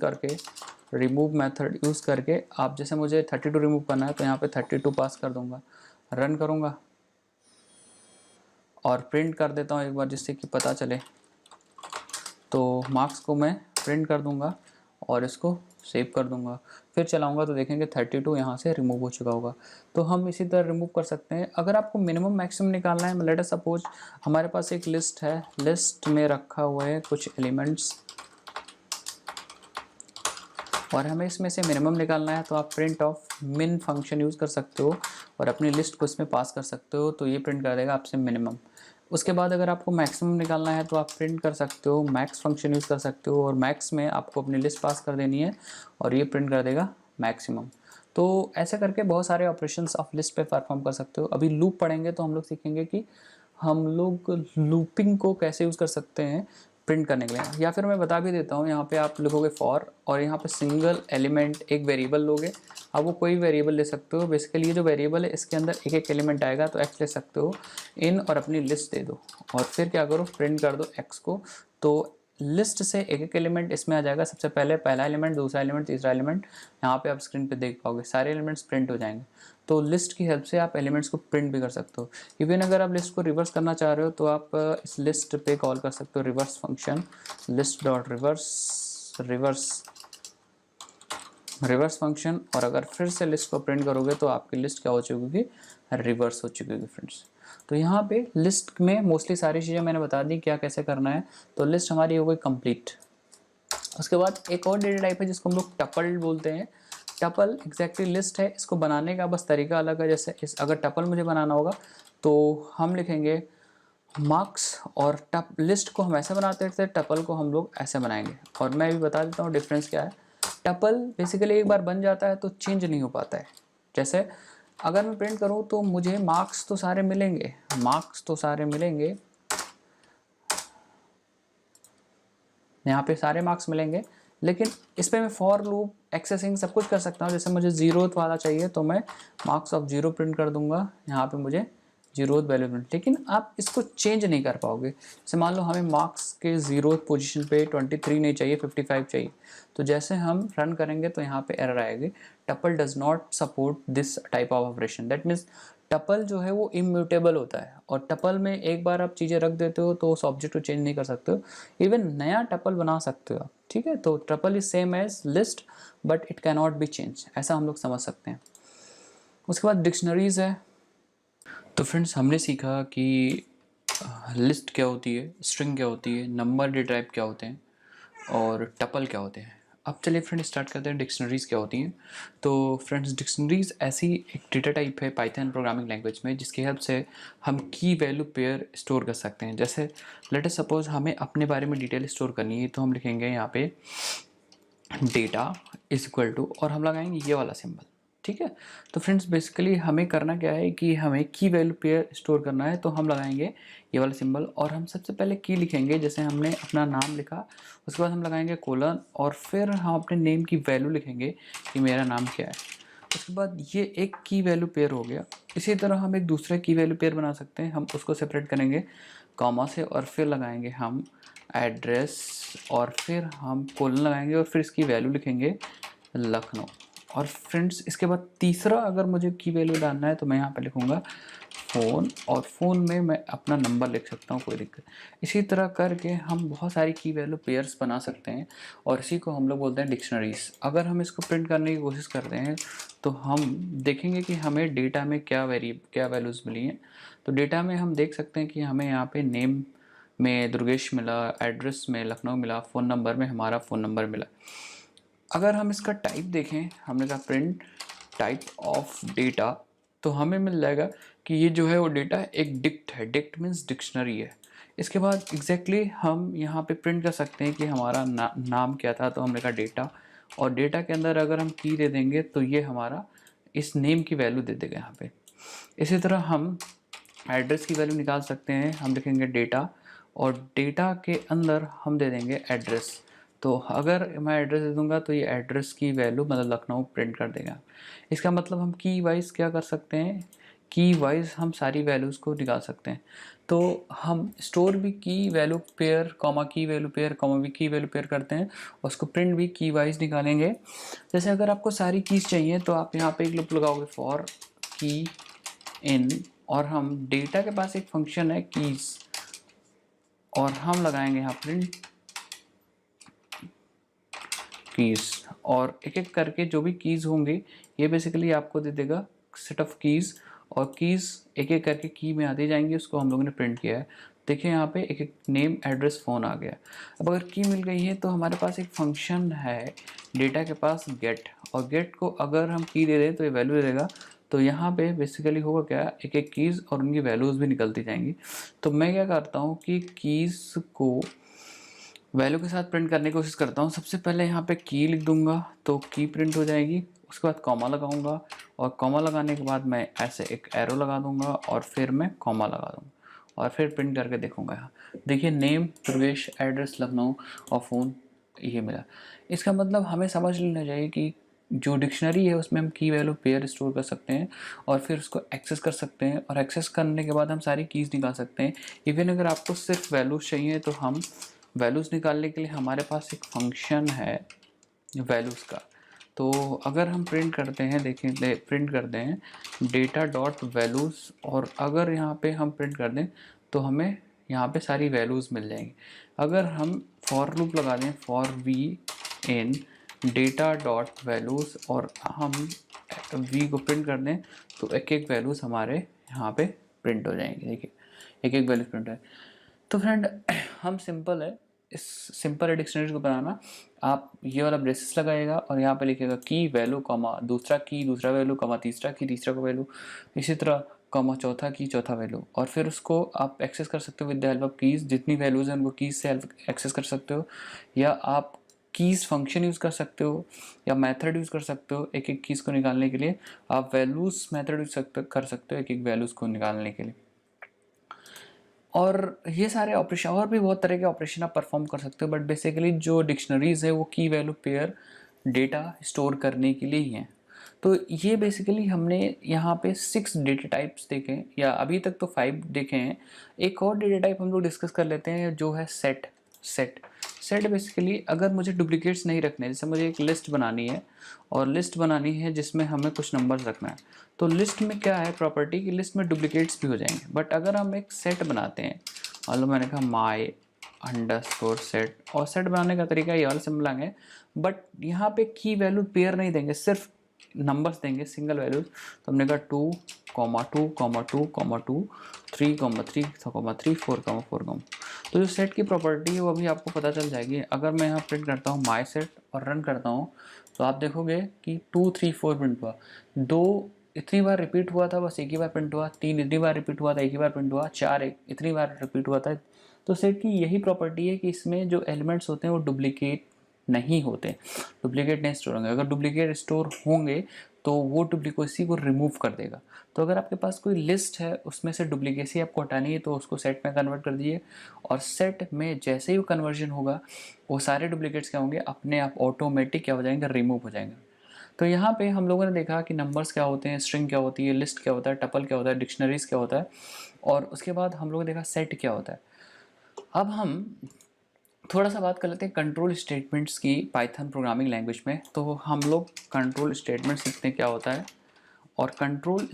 करके आप, जैसे मुझे 32 रिमूव करना है तो यहाँ पे 32 पास कर दूंगा, रन करूँगा और प्रिंट कर देता हूँ एक बार जिससे कि पता चले। तो मार्क्स को मैं प्रिंट कर दूंगा और इसको सेव कर दूंगा, फिर चलाऊंगा तो देखेंगे 32 यहाँ से रिमूव हो चुका होगा। तो हम इसी तरह रिमूव कर सकते हैं। अगर आपको मिनिमम मैक्सिमम निकालना है, लेट अस सपोज हमारे पास एक लिस्ट है, लिस्ट में रखा हुआ है कुछ एलिमेंट्स और हमें इसमें से मिनिमम निकालना है, तो आप प्रिंट ऑफ मिन फंक्शन यूज़ कर सकते हो और अपनी लिस्ट को इसमें पास कर सकते हो, तो ये प्रिंट कर देगा आपसे मिनिमम। उसके बाद अगर आपको मैक्सिमम निकालना है तो आप प्रिंट कर सकते हो, मैक्स फंक्शन यूज़ कर सकते हो, और मैक्स में आपको अपनी लिस्ट पास कर देनी है और ये प्रिंट कर देगा मैक्सिमम। तो ऐसे करके बहुत सारे ऑपरेशंस ऑफ लिस्ट पे परफॉर्म कर सकते हो। अभी लूप पढ़ेंगे तो हम लोग सीखेंगे कि हम लोग लूपिंग को कैसे यूज़ कर सकते हैं प्रिंट करने के लिए। या फिर मैं बता भी देता हूँ, यहाँ पे आप लिखोगे फॉर और यहाँ पे सिंगल एलिमेंट एक वेरिएबल लोगे। आप वो कोई वेरिएबल ले सकते हो, बेसिकली ये जो वेरिएबल है इसके अंदर एक एक एलिमेंट आएगा, तो एक्स ले सकते हो इन और अपनी लिस्ट दे दो और फिर क्या करो प्रिंट कर दो एक्स को। तो लिस्ट से एक एक एलिमेंट इसमें आ जाएगा, सबसे पहले पहला एलिमेंट, दूसरा एलिमेंट, तीसरा एलिमेंट, यहाँ पे आप स्क्रीन पे देख पाओगे सारे एलिमेंट्स प्रिंट हो जाएंगे। तो लिस्ट की हेल्प से आप एलिमेंट्स को प्रिंट भी कर सकते हो। इवन अगर आप लिस्ट को रिवर्स करना चाह रहे हो तो आप इस लिस्ट पे कॉल कर सकते हो reverse function, list dot reverse reverse function, और अगर फिर से लिस्ट को प्रिंट करोगे तो आपकी लिस्ट क्या हो चुकी होगी, रिवर्स हो चुकी होगी फ्रेंड्स। तो यहाँ पे लिस्ट में मोस्टली सारी चीज़ें मैंने बता दी क्या कैसे करना है। तो लिस्ट हमारी हो गई कंप्लीट। उसके बाद एक और डेटा टाइप है जिसको हम लोग टपल बोलते हैं। टपल एग्जैक्टली लिस्ट है, इसको बनाने का बस तरीका अलग है। जैसे अगर टपल मुझे बनाना होगा तो हम लिखेंगे मार्क्स, और लिस्ट को हम ऐसे बनाते थे, टपल को हम लोग ऐसे बनाएंगे। और मैं भी बता देता हूँ डिफरेंस क्या है। टपल बेसिकली एक बार बन जाता है तो चेंज नहीं हो पाता है। जैसे अगर मैं प्रिंट करूँ तो मुझे मार्क्स तो सारे मिलेंगे, यहाँ पे सारे मार्क्स मिलेंगे, लेकिन इस पर मैं फॉर लूप एक्सेसिंग सब कुछ कर सकता हूँ। जैसे मुझे 0th वाला चाहिए तो मैं मार्क्स ऑफ 0 प्रिंट कर दूंगा, यहाँ पे मुझे 0th वैल्यू प्रिंट। लेकिन आप इसको चेंज नहीं कर पाओगे। जैसे मान लो हमें मार्क्स के 0th पोजीशन पे 23 नहीं चाहिए, 55 चाहिए, तो जैसे हम रन करेंगे तो यहाँ पे एरर आएगी, tuple does not support this type of operation. That means tuple जो है वो इम्यूटेबल होता है, और टपल में एक बार आप चीज़ें रख देते हो तो उस ऑब्जेक्ट को चेंज नहीं कर सकते हो। इवन नया टपल बना सकते हो आप, ठीक है। तो tuple is same as list but it can not be change, ऐसा हम लोग समझ सकते हैं। उसके बाद डिक्शनरीज है। तो फ्रेंड्स हमने सीखा कि लिस्ट क्या होती है, स्ट्रिंग क्या होती है, नंबर डेटा टाइप क्या होते हैं, और टपल क्या होते हैं। अब चलिए फ्रेंड्स स्टार्ट करते हैं डिक्शनरीज़ क्या होती हैं। तो फ्रेंड्स डिक्शनरीज़ ऐसी एक डेटा टाइप है पाइथन प्रोग्रामिंग लैंग्वेज में जिसकी हेल्प से हम की वैल्यू पेयर स्टोर कर सकते हैं। जैसे लेट अस सपोज हमें अपने बारे में डिटेल स्टोर करनी है, तो हम लिखेंगे यहाँ पे डेटा इज इक्वल टू, और हम लगाएंगे ये वाला सिंबल, ठीक है। तो फ्रेंड्स बेसिकली हमें करना क्या है कि हमें की वैल्यू पेयर स्टोर करना है, तो हम लगाएंगे ये वाला सिंबल, और हम सबसे पहले की लिखेंगे। जैसे हमने अपना नाम लिखा, उसके बाद हम लगाएंगे कोलन, और फिर हम अपने नेम की वैल्यू लिखेंगे कि मेरा नाम क्या है। उसके बाद ये एक की वैल्यू पेयर हो गया। इसी तरह हम एक दूसरा की वैल्यू पेयर बना सकते हैं। हम उसको सेपरेट करेंगे कॉमा से, और फिर लगाएंगे हम एड्रेस, और फिर हम कोलन लगाएंगे, और फिर इसकी वैल्यू लिखेंगे लखनऊ। और फ्रेंड्स इसके बाद तीसरा अगर मुझे की वैल्यू डालना है तो मैं यहाँ पे लिखूँगा फ़ोन, और फ़ोन में मैं अपना नंबर लिख सकता हूँ, कोई दिक्कत। इसी तरह करके हम बहुत सारी की वैल्यू पेयर्स बना सकते हैं, और इसी को हम लोग बोलते हैं डिक्शनरीज। अगर हम इसको प्रिंट करने की कोशिश करते हैं तो हम देखेंगे कि हमें डेटा में क्या वैल्यूज़ मिली हैं। तो डेटा में हम देख सकते हैं कि हमें यहाँ पे नेम में दुर्गेश मिला, एड्रेस में लखनऊ मिला, फ़ोन नंबर में हमारा फ़ोन नंबर मिला। अगर हम इसका टाइप देखें, हमने कहा प्रिंट टाइप ऑफ डेटा, तो हमें मिल जाएगा कि ये जो है वो डेटा एक डिक्ट है। डिक्ट मीन्स डिक्शनरी है। इसके बाद एग्जैक्टली हम यहाँ पे प्रिंट कर सकते हैं कि हमारा नाम क्या था, तो हमने कहा डेटा, और डेटा के अंदर अगर हम की दे देंगे तो ये हमारा इस नेम की वैल्यू दे देगा यहाँ पे। इसी तरह हम एड्रेस की वैल्यू निकाल सकते हैं। हम लिखेंगे डेटा, और डेटा के अंदर हम दे देंगे एड्रेस। तो अगर मैं एड्रेस दे दूंगा तो ये एड्रेस की वैल्यू मतलब लखनऊ प्रिंट कर देगा। इसका मतलब हम की वाइज क्या कर सकते हैं, की वाइज हम सारी वैल्यूज़ को निकाल सकते हैं। तो हम स्टोर भी की वैल्यू पेयर कॉमा की वैल्यू पेयर कॉमा भी की वैल्यू पेयर करते हैं, और उसको प्रिंट भी की वाइज निकालेंगे। जैसे अगर आपको सारी कीज़ चाहिए तो आप यहाँ पे एक लूप लगाओगे फॉर की इन, और हम डेटा के पास एक फंक्शन है कीज़, और हम लगाएंगे यहाँ प्रिंट कीज़, और एक एक करके जो भी कीज़ होंगे ये बेसिकली आपको दे देगा सेट ऑफ कीज़, और कीज़ एक एक करके की में आती जाएंगी। उसको हम लोगों ने प्रिंट किया है। देखिए यहाँ पे एक एक नेम एड्रेस फ़ोन आ गया। अब अगर की मिल गई है तो हमारे पास एक फंक्शन है डेटा के पास गेट, और गेट को अगर हम की दे दें तो ये वैल्यू दे देगा। तो यहाँ पे बेसिकली होगा क्या, एक एक कीज़ और उनकी वैल्यूज़ भी निकलती जाएंगी। तो मैं क्या करता हूँ कि कीज़ को वैल्यू के साथ प्रिंट करने की कोशिश करता हूँ। सबसे पहले यहाँ पे की लिख दूंगा तो की प्रिंट हो जाएगी। उसके बाद कॉमा लगाऊंगा, और कॉमा लगाने के बाद मैं ऐसे एक एरो लगा दूंगा, और फिर मैं कॉमा लगा दूंगा, और फिर प्रिंट करके देखूंगा। यहाँ देखिए नेम प्रवेश एड्रेस लखनऊ और फ़ोन ये मिला। इसका मतलब हमें समझ लेना चाहिए कि जो डिक्शनरी है उसमें हम की वैल्यू पेयर स्टोर कर सकते हैं, और फिर उसको एक्सेस कर सकते हैं, और एक्सेस करने के बाद हम सारी कीज़ निकाल सकते हैं। इवन अगर आपको सिर्फ वैल्यूज़ चाहिए तो हम वैल्यूज़ निकालने के लिए हमारे पास एक फंक्शन है वैल्यूज़ का। तो अगर हम प्रिंट करते हैं, देखें प्रिंट करते हैं डेटा डॉट वैल्यूज़, और अगर यहाँ पे हम प्रिंट कर दें तो हमें यहाँ पे सारी वैल्यूज़ मिल जाएंगी। अगर हम फॉर लूप लगा दें for v in data dot values और हम वी को प्रिंट कर दें तो एक एक वैल्यूज़ हमारे यहाँ पे प्रिंट हो जाएंगे। देखिए एक एक वैल्यूज प्रिंट है। तो फ्रेंड हम सिंपल है, इस सिंपल है डिक्शनरी को बनाना। आप ये वाला ब्रेसेस लगाएगा और यहाँ पे लिखेगा की वैल्यू कॉमा दूसरा की दूसरा वैल्यू कॉमा तीसरा की तीसरा का वैल्यू, इसी तरह कॉमा चौथा की चौथा वैल्यू, और फिर उसको आप एक्सेस कर सकते हो with the help of keys. जितनी वैल्यूज़ हैं उनको कीज़ से एक्सेस कर सकते हो, या आप कीज़ फंक्शन यूज़ कर सकते हो या मेथड यूज़ कर सकते हो। एक एक कीज़ को निकालने के लिए आप वैल्यूज़ मेथड यूज़ कर सकते हो एक एक वैल्यूज़ को निकालने के लिए। और ये सारे ऑपरेशन और भी बहुत तरह के ऑपरेशन आप परफॉर्म कर सकते हो, बट बेसिकली जो डिक्शनरीज़ है वो की वैल्यू पेयर डेटा स्टोर करने के लिए ही हैं। तो ये बेसिकली हमने यहाँ पे 6 डेटा टाइप्स देखे हैं, या अभी तक तो 5 देखे हैं। एक और डेटा टाइप हम लोग डिस्कस कर लेते हैं जो है सेट। सेट बेसिकली अगर मुझे डुप्लीकेट्स नहीं रखने, जैसे मुझे एक लिस्ट बनानी है और लिस्ट बनानी है जिसमें हमें कुछ नंबर्स रखना है, तो लिस्ट में क्या है प्रॉपर्टी कि लिस्ट में डुप्लीकेट्स भी हो जाएंगे। बट अगर हम एक सेट बनाते हैं, मान लो मैंने कहा माई अंडरस्कोर सेट, और सेट बनाने का तरीका ये वाला सिंपल है, बट यहाँ पे की वैल्यू पेयर नहीं देंगे, सिर्फ नंबर्स देंगे सिंगल वैल्यूज। तो हमने कहा 2, 2, 2, 2, 3, 3, 3, 4, तो जो सेट की प्रॉपर्टी है वो अभी आपको पता चल जाएगी। अगर मैं यहाँ प्रिंट करता हूँ माई सेट और रन करता हूँ तो आप देखोगे कि 2, 3, 4 प्रिंट हुआ, 2 इतनी बार रिपीट हुआ था बस एक ही बार प्रिंट हुआ, 3 इतनी बार रिपीट हुआ था एक ही बार प्रिंट हुआ, 4 इतनी बार रिपीट हुआ था। तो सेट की यही प्रॉपर्टी है कि इसमें जो एलिमेंट्स होते हैं वो डुप्लीकेट नहीं होते, डुप्लीकेट नहीं स्टोर होंगे। अगर डुप्लीकेट स्टोर होंगे तो वो डुप्लीकेसी को रिमूव कर देगा। तो अगर आपके पास कोई लिस्ट है उसमें से डुप्लीकेसी आपको हटानी है तो उसको सेट में कन्वर्ट कर दीजिए, और सेट में जैसे ही कन्वर्जन होगा वो सारे डुप्लीकेट्स क्या होंगे अपने आप ऑटोमेटिक क्या हो जाएंगे, रिमूव हो जाएंगे। तो यहाँ पे हम लोगों ने देखा कि नंबर्स क्या होते हैं, स्ट्रिंग क्या होती है, लिस्ट क्या होता है, टपल क्या होता है, डिक्शनरीज क्या होता है, और उसके बाद हम लोगों ने देखा सेट क्या होता है। अब हम थोड़ा सा बात कर लेते हैं कंट्रोल स्टेटमेंट्स की पाइथन प्रोग्रामिंग लैंग्वेज में। तो हम लोग कंट्रोल स्टेटमेंट सीखते हैं क्या होता है, और कंट्रोल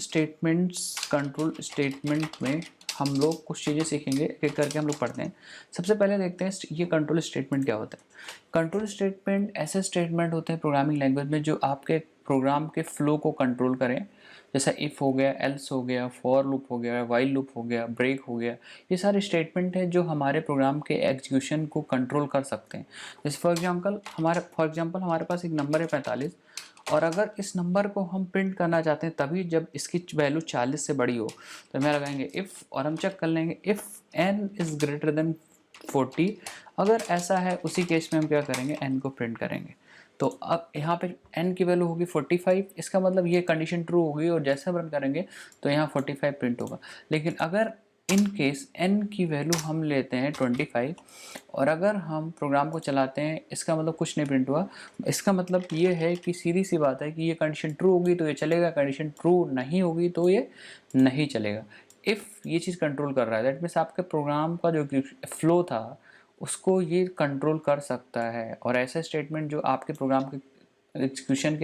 स्टेटमेंट में हम लोग कुछ चीज़ें सीखेंगे, एक एक करके हम लोग पढ़ते हैं। सबसे पहले देखते हैं ये कंट्रोल स्टेटमेंट क्या होता है। कंट्रोल स्टेटमेंट ऐसे स्टेटमेंट होते हैं प्रोग्रामिंग लैंग्वेज में जो आपके प्रोग्राम के फ्लो को कंट्रोल करें, जैसा इफ़ हो गया, एल्स हो गया, फॉर लूप हो गया, वाइल लूप हो गया, ब्रेक हो गया। ये सारे स्टेटमेंट हैं जो हमारे प्रोग्राम के एग्जीक्यूशन को कंट्रोल कर सकते हैं। जैसे फॉर एग्जांपल हमारे पास एक नंबर है 45, और अगर इस नंबर को हम प्रिंट करना चाहते हैं तभी जब इसकी वैल्यू 40 से बड़ी हो, तो हमें लगाएंगे इफ़, और हम चेक कर लेंगे if n is greater then 40। अगर ऐसा है उसी केस में हम क्या करेंगे, n को प्रिंट करेंगे। तो अब यहाँ पे n की वैल्यू होगी 45, इसका मतलब ये कंडीशन ट्रू होगी और जैसे हम रन करेंगे तो यहाँ 45 प्रिंट होगा। लेकिन अगर इन केस n की वैल्यू हम लेते हैं 25 और अगर हम प्रोग्राम को चलाते हैं, इसका मतलब कुछ नहीं प्रिंट हुआ। इसका मतलब ये है कि सीधी सी बात है कि ये कंडीशन ट्रू होगी तो ये चलेगा, कंडीशन ट्रू नहीं होगी तो ये नहीं चलेगा। इफ़ ये चीज़ कंट्रोल कर रहा है, दैट मीन्स आपके प्रोग्राम का जो फ्लो था उसको ये कंट्रोल कर सकता है। और ऐसे स्टेटमेंट जो आपके प्रोग्राम के एग्जीक्यूशन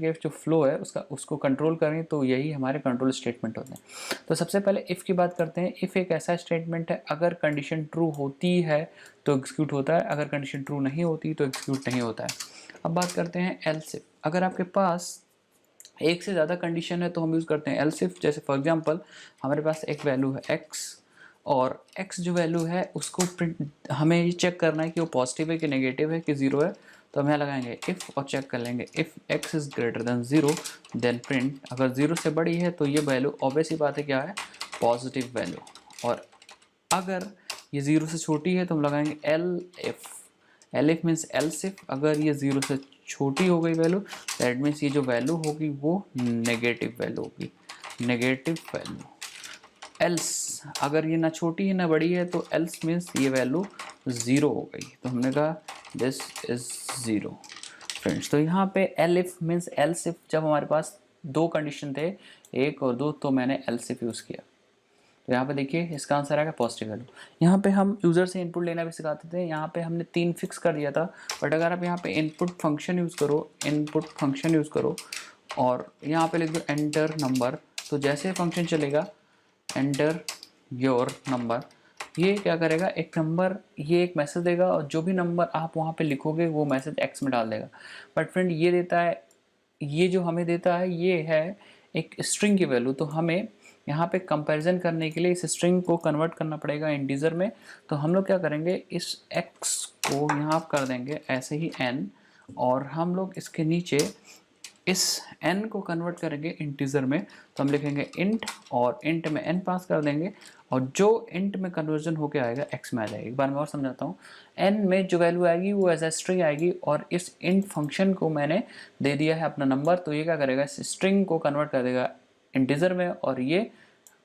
के जो फ्लो है उसको कंट्रोल करें, तो यही हमारे कंट्रोल स्टेटमेंट होते हैं। तो सबसे पहले इफ़ की बात करते हैं। इफ़ एक ऐसा स्टेटमेंट है अगर कंडीशन ट्रू होती है तो एग्जीक्यूट होता है, अगर कंडीशन ट्रू नहीं होती तो एग्जीक्यूट नहीं होता है। अब बात करते हैं एल्स इफ। अगर आपके पास एक से ज़्यादा कंडीशन है तो हम यूज़ करते हैं एल्स इफ। जैसे फॉर एग्जांपल हमारे पास एक वैल्यू है x, और x जो वैल्यू है उसको प्रिंट हमें ये चेक करना है कि वो पॉजिटिव है कि नेगेटिव है कि ज़ीरो है। तो हम यहाँ लगाएंगे इफ़ और चेक कर लेंगे if x is greater than 0 then print. अगर 0 से बड़ी है तो ये वैल्यू ऑब्वियस ही बात है क्या है, पॉजिटिव वैल्यू। और अगर ये 0 से छोटी है तो हम लगाएंगे L if means else if. अगर ये 0 से छोटी हो गई वैल्यू, दैट मीन्स ये जो वैल्यू होगी वो नेगेटिव वैल्यू होगी, नेगेटिव वैल्यू। एल्स अगर ये ना छोटी है ना बड़ी है तो एल्स मीन्स ये वैल्यू 0 हो गई। तो हमने कहा दिस इज 0 फ्रेंड्स। तो यहाँ पे L if means else if, जब हमारे पास दो कंडीशन थे 1 और 2 तो मैंने एल्स इफ यूज़ किया। तो यहाँ पे देखिए इसका आंसर आएगा पॉजिटिव वैल्यू। यहाँ पे हम यूज़र से इनपुट लेना भी सिखाते थे, यहाँ पे हमने 3 फिक्स कर दिया था। बट अगर आप यहाँ पे इनपुट फंक्शन यूज़ करो और यहाँ पे लिख दो एंटर नंबर, तो जैसे फंक्शन चलेगा एंटर योर नंबर, ये क्या करेगा, एक नंबर, ये एक मैसेज देगा और जो भी नंबर आप वहाँ पे लिखोगे वो मैसेज एक्स में डाल देगा। बट फ्रेंड ये देता है, ये जो हमें देता है ये है एक स्ट्रिंग की वैल्यू। तो हमें यहाँ पे कंपैरिजन करने के लिए इस स्ट्रिंग को कन्वर्ट करना पड़ेगा इंटीजर में। तो हम लोग क्या करेंगे, इस x को यहाँ कर देंगे ऐसे ही n, और हम लोग इसके नीचे इस n को कन्वर्ट करेंगे इंटीजर में। तो हम लिखेंगे int और int में n पास कर देंगे, और जो int में कन्वर्जन होके आएगा x में आ जाएगा। एक बार मैं और समझाता हूँ, n में जो वैल्यू आएगी वो एज ए स्ट्रिंग आएगी, और इस int फंक्शन को मैंने दे दिया है अपना नंबर, तो ये क्या करेगा, इस स्ट्रिंग को कन्वर्ट कर देगा इंटीजर में और ये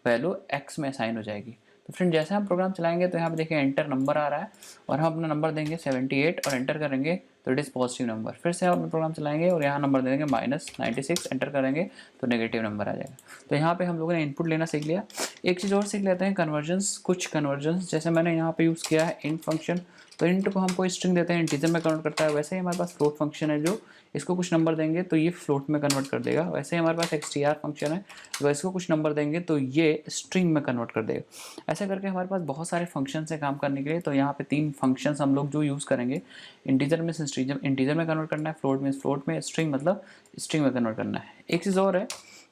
वैल्यू x में असाइन हो जाएगी। तो फ्रेंड जैसे हम प्रोग्राम चलाएंगे तो यहाँ पे देखिए एंटर नंबर आ रहा है, और हम अपना नंबर देंगे 78 और एंटर करेंगे तो इट इज़ पॉजिटिव नंबर। फिर से हम अपना प्रोग्राम चलाएंगे और यहाँ नंबर दे देंगे -96, एंटर करेंगे तो नेगेटिव नंबर आ जाएगा। तो यहाँ पे हम लोगों ने इनपुट लेना सीख लिया। एक चीज़ और सीख लेते हैं, कन्वर्जन्स। कुछ कन्वर्जन्स जैसे मैंने यहाँ पे यूज़ किया है इंट फंक्शन, तो इंट को हम कोई स्ट्रिंग देते हैं इंटीजर में कन्वर्ट करता है। वैसे ही हमारे पास फ्लोट फंक्शन है, जो इसको कुछ नंबर देंगे तो ये फ्लोट में कन्वर्ट कर देगा। वैसे ही हमारे पास एक्सटीआर फंक्शन है, तो इसको कुछ नंबर देंगे तो ये स्ट्रिंग में कन्वर्ट कर देगा। ऐसा करके हमारे पास बहुत सारे फंक्शन है काम करने के लिए। तो यहाँ पे 3 फंक्शंस हम लोग जो यूज़ करेंगे, इंटीजर में इंटीजर में कन्वर्ट करना है, फ्लोट में फ्लोट में, स्ट्रिंग मतलब स्ट्रिंग में कन्वर्ट करना है। एक चीज़ और है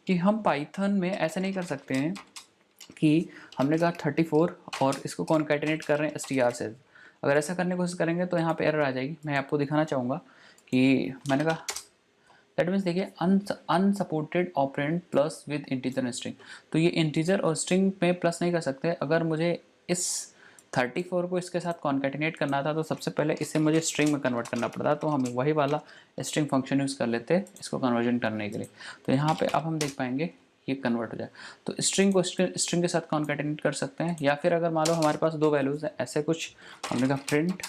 कि हम पाइथन में ऐसा नहीं कर सकते हैं कि हमने कहा 34 और इसको कॉन्कैटिनेट कर रहे हैं str से। अगर ऐसा करने की कोशिश करेंगे तो यहाँ पे एरर आ जाएगी। मैं आपको दिखाना चाहूँगा कि मैंने कहा, दैट मीन्स देखिए unsupported operand plus with integer string. तो ये इंटीजर और स्ट्रिंग में प्लस नहीं कर सकते। अगर मुझे इस 34 को इसके साथ कॉन्कैटिनेट करना था तो सबसे पहले इसे मुझे स्ट्रिंग में कन्वर्ट करना पड़ता, तो हम वही वाला स्ट्रिंग फंक्शन यूज़ कर लेते इसको कन्वर्जन करने के लिए। तो यहाँ पे अब हम देख पाएंगे ये कन्वर्ट हो जाए। तो स्ट्रिंग को स्ट्रिंग के साथ कॉन्कैटिनेट कर सकते हैं, या फिर अगर मान लो हमारे पास 2 वैल्यूज़ हैं ऐसे कुछ, हमने कहा प्रिंट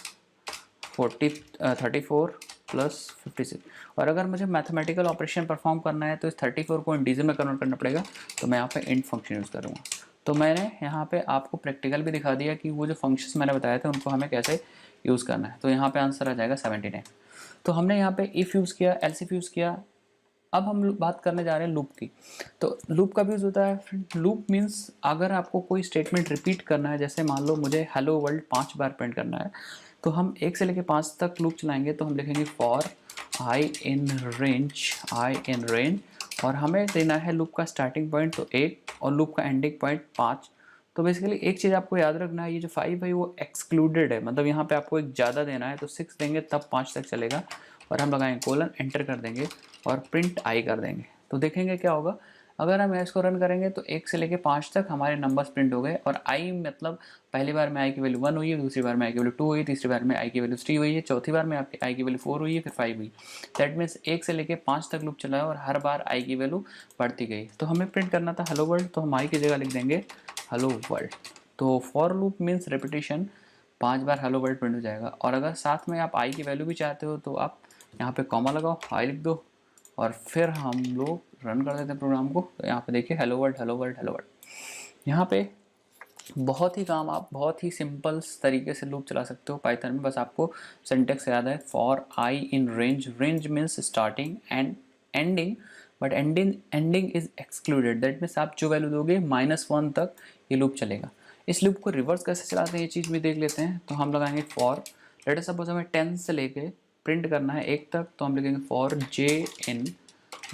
34 प्लस 56, और अगर मुझे मैथमेटिकल ऑपरेशन परफॉर्म करना है तो इस 34 को इंटीजर में कन्वर्ट करना पड़ेगा। तो मैं यहाँ पे इंट फंक्शन यूज़ करूँगा। तो मैंने यहाँ पे आपको प्रैक्टिकल भी दिखा दिया कि वो जो फंक्शंस मैंने बताए थे उनको हमें कैसे यूज़ करना है। तो यहाँ पे आंसर आ जाएगा 79। तो हमने यहाँ पे इफ़ यूज़ किया, एल्स इफ यूज़ किया। अब हम बात करने जा रहे हैं लूप की। तो लूप का भी यूज़ होता है। लूप मीन्स अगर आपको कोई स्टेटमेंट रिपीट करना है, जैसे मान लो मुझे हेलो वर्ल्ड 5 बार प्रिंट करना है, तो हम 1 से लेकर 5 तक लूप चलाएंगे। तो हम लिखेंगे फॉर आई इन रेंज, और हमें देना है लूप का स्टार्टिंग पॉइंट तो 1 और लूप का एंडिंग पॉइंट 5। तो बेसिकली एक चीज़ आपको याद रखना है, ये जो 5 है वो एक्सक्लूडेड है, मतलब यहाँ पे आपको एक ज़्यादा देना है। तो 6 देंगे तब 5 तक चलेगा, और हम लगाएंगे कोलन, एंटर कर देंगे और प्रिंट आई कर देंगे। तो देखेंगे क्या होगा। अगर हम इसको रन करेंगे तो 1 से लेके 5 तक हमारे नंबर्स प्रिंट हो गए, और आई मतलब पहली बार में आई की वैल्यू 1 हुई है, दूसरी बार में आई की वैल्यू 2 हुई, तीसरी बार में आई की वैल्यू 3 हुई है, चौथी बार में आपकी आई की वैल्यू 4 हुई है, फिर 5 हुई। दैट मीन्स 1 से लेके 5 तक लूप चला है और हर बार आई की वैल्यू बढ़ती गई। तो हमें प्रिंट करना था हेलो वर्ल्ड, तो हम आई की जगह लिख देंगे हेलो वर्ल्ड। तो for loop means repetition, 5 bar hello world print हो जाएगा। और अगर साथ में आप आई की वैल्यू भी चाहते हो तो आप यहाँ पे कॉमा लगाओ, आई लिख दो, और फिर हम लोग रन कर देते हैं प्रोग्राम को। तो यहाँ पे देखिए hello world hello world hello world. यहाँ पे बहुत ही काम, आप बहुत ही सिंपल तरीके से लूप चला सकते हो पाइथन में। बस आपको सिंटेक्स याद है, for I in range, range means starting and ending, but ending is excluded. That means आप जो वैल्यू दोगे -1 तक ये लूप चलेगा। इस लूप को रिवर्स कैसे चलाते हैं ये चीज़ भी देख लेते हैं। तो हम लगाएंगे फॉर, लेट अस सपोज हमें 10 से लेके प्रिंट करना है 1 तक, तो हम लिखेंगे फॉर जे इन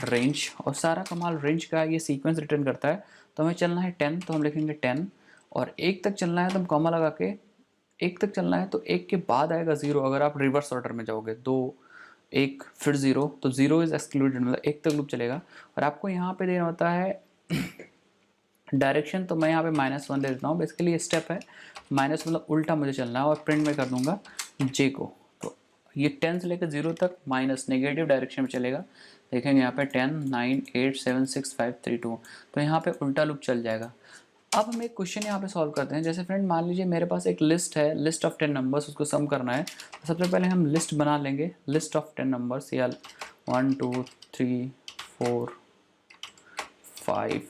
रेंज, और सारा कमाल रेंज का ये सीक्वेंस रिटर्न करता है। तो हमें चलना है 10, तो हम लिखेंगे 10, और 1 तक चलना है तो हम कॉमा लगा के 1 तक चलना है, तो 1 के बाद आएगा 0। अगर आप रिवर्स ऑर्डर में जाओगे 2 1 फिर 0, तो 0 इज एक्सक्लूडेड, मतलब 1 तक लूप चलेगा। और आपको यहाँ पे देना होता है डायरेक्शन, तो मैं यहाँ पे -1 दे देता हूँ। बेसिकली ये स्टेप है, माइनस मतलब उल्टा मुझे चलना है, और प्रिंट में कर दूंगा जे को। तो ये 10 से लेकर 0 तक माइनस नेगेटिव डायरेक्शन में चलेगा। देखेंगे यहाँ पे 10 9 8 7 6 5 3 2, तो यहाँ पे उल्टा लूप चल जाएगा। अब हम एक क्वेश्चन यहाँ पे सॉल्व करते हैं। जैसे फ्रेंड मान लीजिए मेरे पास एक लिस्ट है, लिस्ट ऑफ 10 नंबर्स, उसको सम करना है। तो सबसे पहले हम लिस्ट बना लेंगे, लिस्ट ऑफ 10 नंबर्स, या 1 2 3 4 5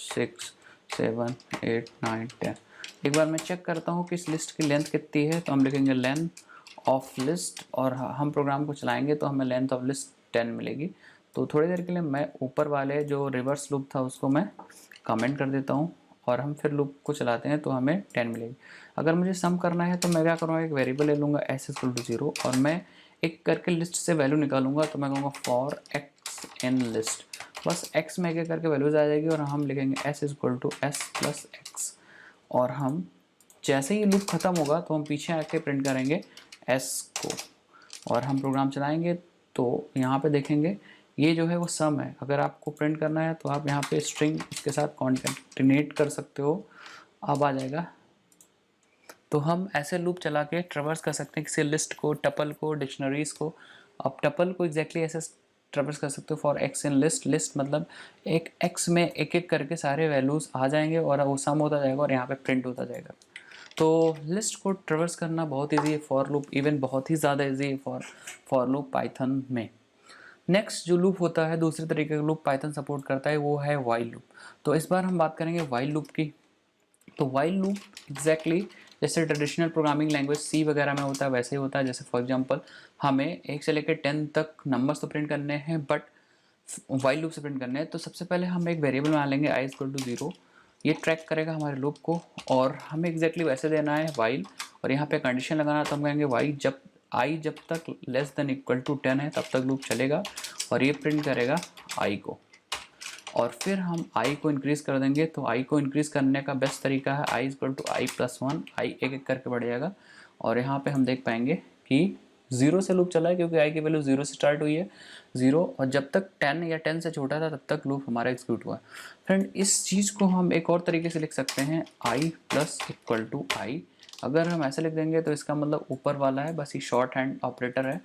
6 7 8 9 10। एक बार मैं चेक करता हूँ कि इस लिस्ट की लेंथ कितनी है। तो हम लिखेंगे लेंथ ऑफ लिस्ट, और हम प्रोग्राम को चलाएंगे तो हमें लेंथ ऑफ लिस्ट 10 मिलेगी। तो थोड़ी देर के लिए मैं ऊपर वाले जो रिवर्स लूप था उसको मैं कमेंट कर देता हूँ, और हम फिर लूप को चलाते हैं तो हमें 10 मिलेगी। अगर मुझे सम करना है तो मैं क्या करूँगा, एक वेरिएबल ले लूँगा s इक्वल टू 0 और मैं एक करके लिस्ट से वैल्यू निकालूंगा। तो मैं कहूँगा फॉर x इन लिस्ट, बस x में एक करके वैल्यूज आ जाएगी और हम लिखेंगे s equal to s plus x. और हम जैसे ही लूप ख़त्म होगा तो हम पीछे आके प्रिंट करेंगे s को और हम प्रोग्राम चलाएंगे तो यहाँ पे देखेंगे ये जो है वो सम है। अगर आपको प्रिंट करना है तो आप यहाँ पे स्ट्रिंग इसके साथ कॉन्केटिनेट कर सकते हो, अब आ जाएगा। तो हम ऐसे लूप चला के ट्रैवर्स कर सकते हैं किसी लिस्ट को, टपल को, डिक्शनरीज को। अब टपल को एग्जैक्टली ऐसे ट्रैवर्स कर सकते हो for x in list. List मतलब एक एक्स में एक एक करके सारे वैल्यूज़ आ जाएंगे और वो सम होता जाएगा और यहाँ पे प्रिंट होता जाएगा। तो लिस्ट को ट्रैवर्स करना बहुत ईजी है फॉर लूप, इवन बहुत ही ज़्यादा ईजी है फॉर लूप पाइथन में। नेक्स्ट जो लूप होता है, दूसरे तरीके का लूप पाइथन सपोर्ट करता है, वो है वाइल लूप। तो इस बार हम बात करेंगे वाइल लूप की। तो वाइल लूप एग्जैक्टली जैसे ट्रेडिशनल प्रोग्रामिंग लैंग्वेज सी वगैरह में होता है वैसे ही होता है। जैसे फॉर एग्जांपल हमें 1 से लेकर 10 तक नंबर्स तो प्रिंट करने हैं, बट वाइल लूप से प्रिंट करने हैं। तो सबसे पहले हम एक वेरिएबल मान लेंगे i इक्वल टू 0, ये ट्रैक करेगा हमारे लूप को और हमें एग्जैक्टली वैसे देना है वाइल। और यहाँ पे कंडीशन लगाना, तो हम कहेंगे वाई जब i जब तक लेस देन इक्वल टू 10 है तब तक लूप चलेगा और ये प्रिंट करेगा i को। और फिर हम i को इंक्रीज़ कर देंगे। तो i को इंक्रीज़ करने का बेस्ट तरीका है i equal to i plus 1, i एक एक करके बढ़ जाएगा। और यहाँ पे हम देख पाएंगे कि 0 से लूप चला है क्योंकि i की वैल्यू 0 से स्टार्ट हुई है 0, और जब तक 10 या 10 से छोटा था तब तक लूप हमारा एग्जीक्यूट हुआ। फ्रेंड इस चीज़ को हम एक और तरीके से लिख सकते हैं i plus equal to i। अगर हम ऐसे लिख देंगे तो इसका मतलब ऊपर वाला है, बस ये शॉर्ट हैंड ऑपरेटर है।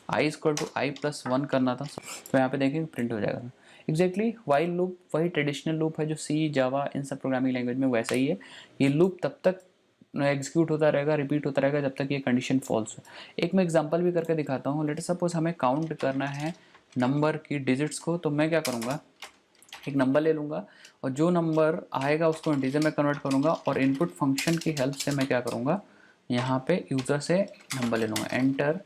i equal to i plus 1 करना था तो यहाँ पे देखेंगे प्रिंट हो जाएगा। एग्जैक्टली वाइल लूप वही ट्रेडिशनल लूप है जो सी, जावा इन सब प्रोग्रामिंग लैंग्वेज में वैसा ही है। ये लूप तब तक एग्जीक्यूट होता रहेगा, रिपीट होता रहेगा जब तक ये कंडीशन फॉल्स हो। एक मैं एग्जांपल भी करके दिखाता हूँ। लेट सपोज हमें काउंट करना है नंबर की डिजिट्स को। तो मैं क्या करूँगा, एक नंबर ले लूँगा और जो नंबर आएगा उसको इंटीजर में कन्वर्ट करूँगा और इनपुट फंक्शन की हेल्प से मैं क्या करूँगा, यहाँ पे यूज़र से नंबर ले लूँगा, एंटर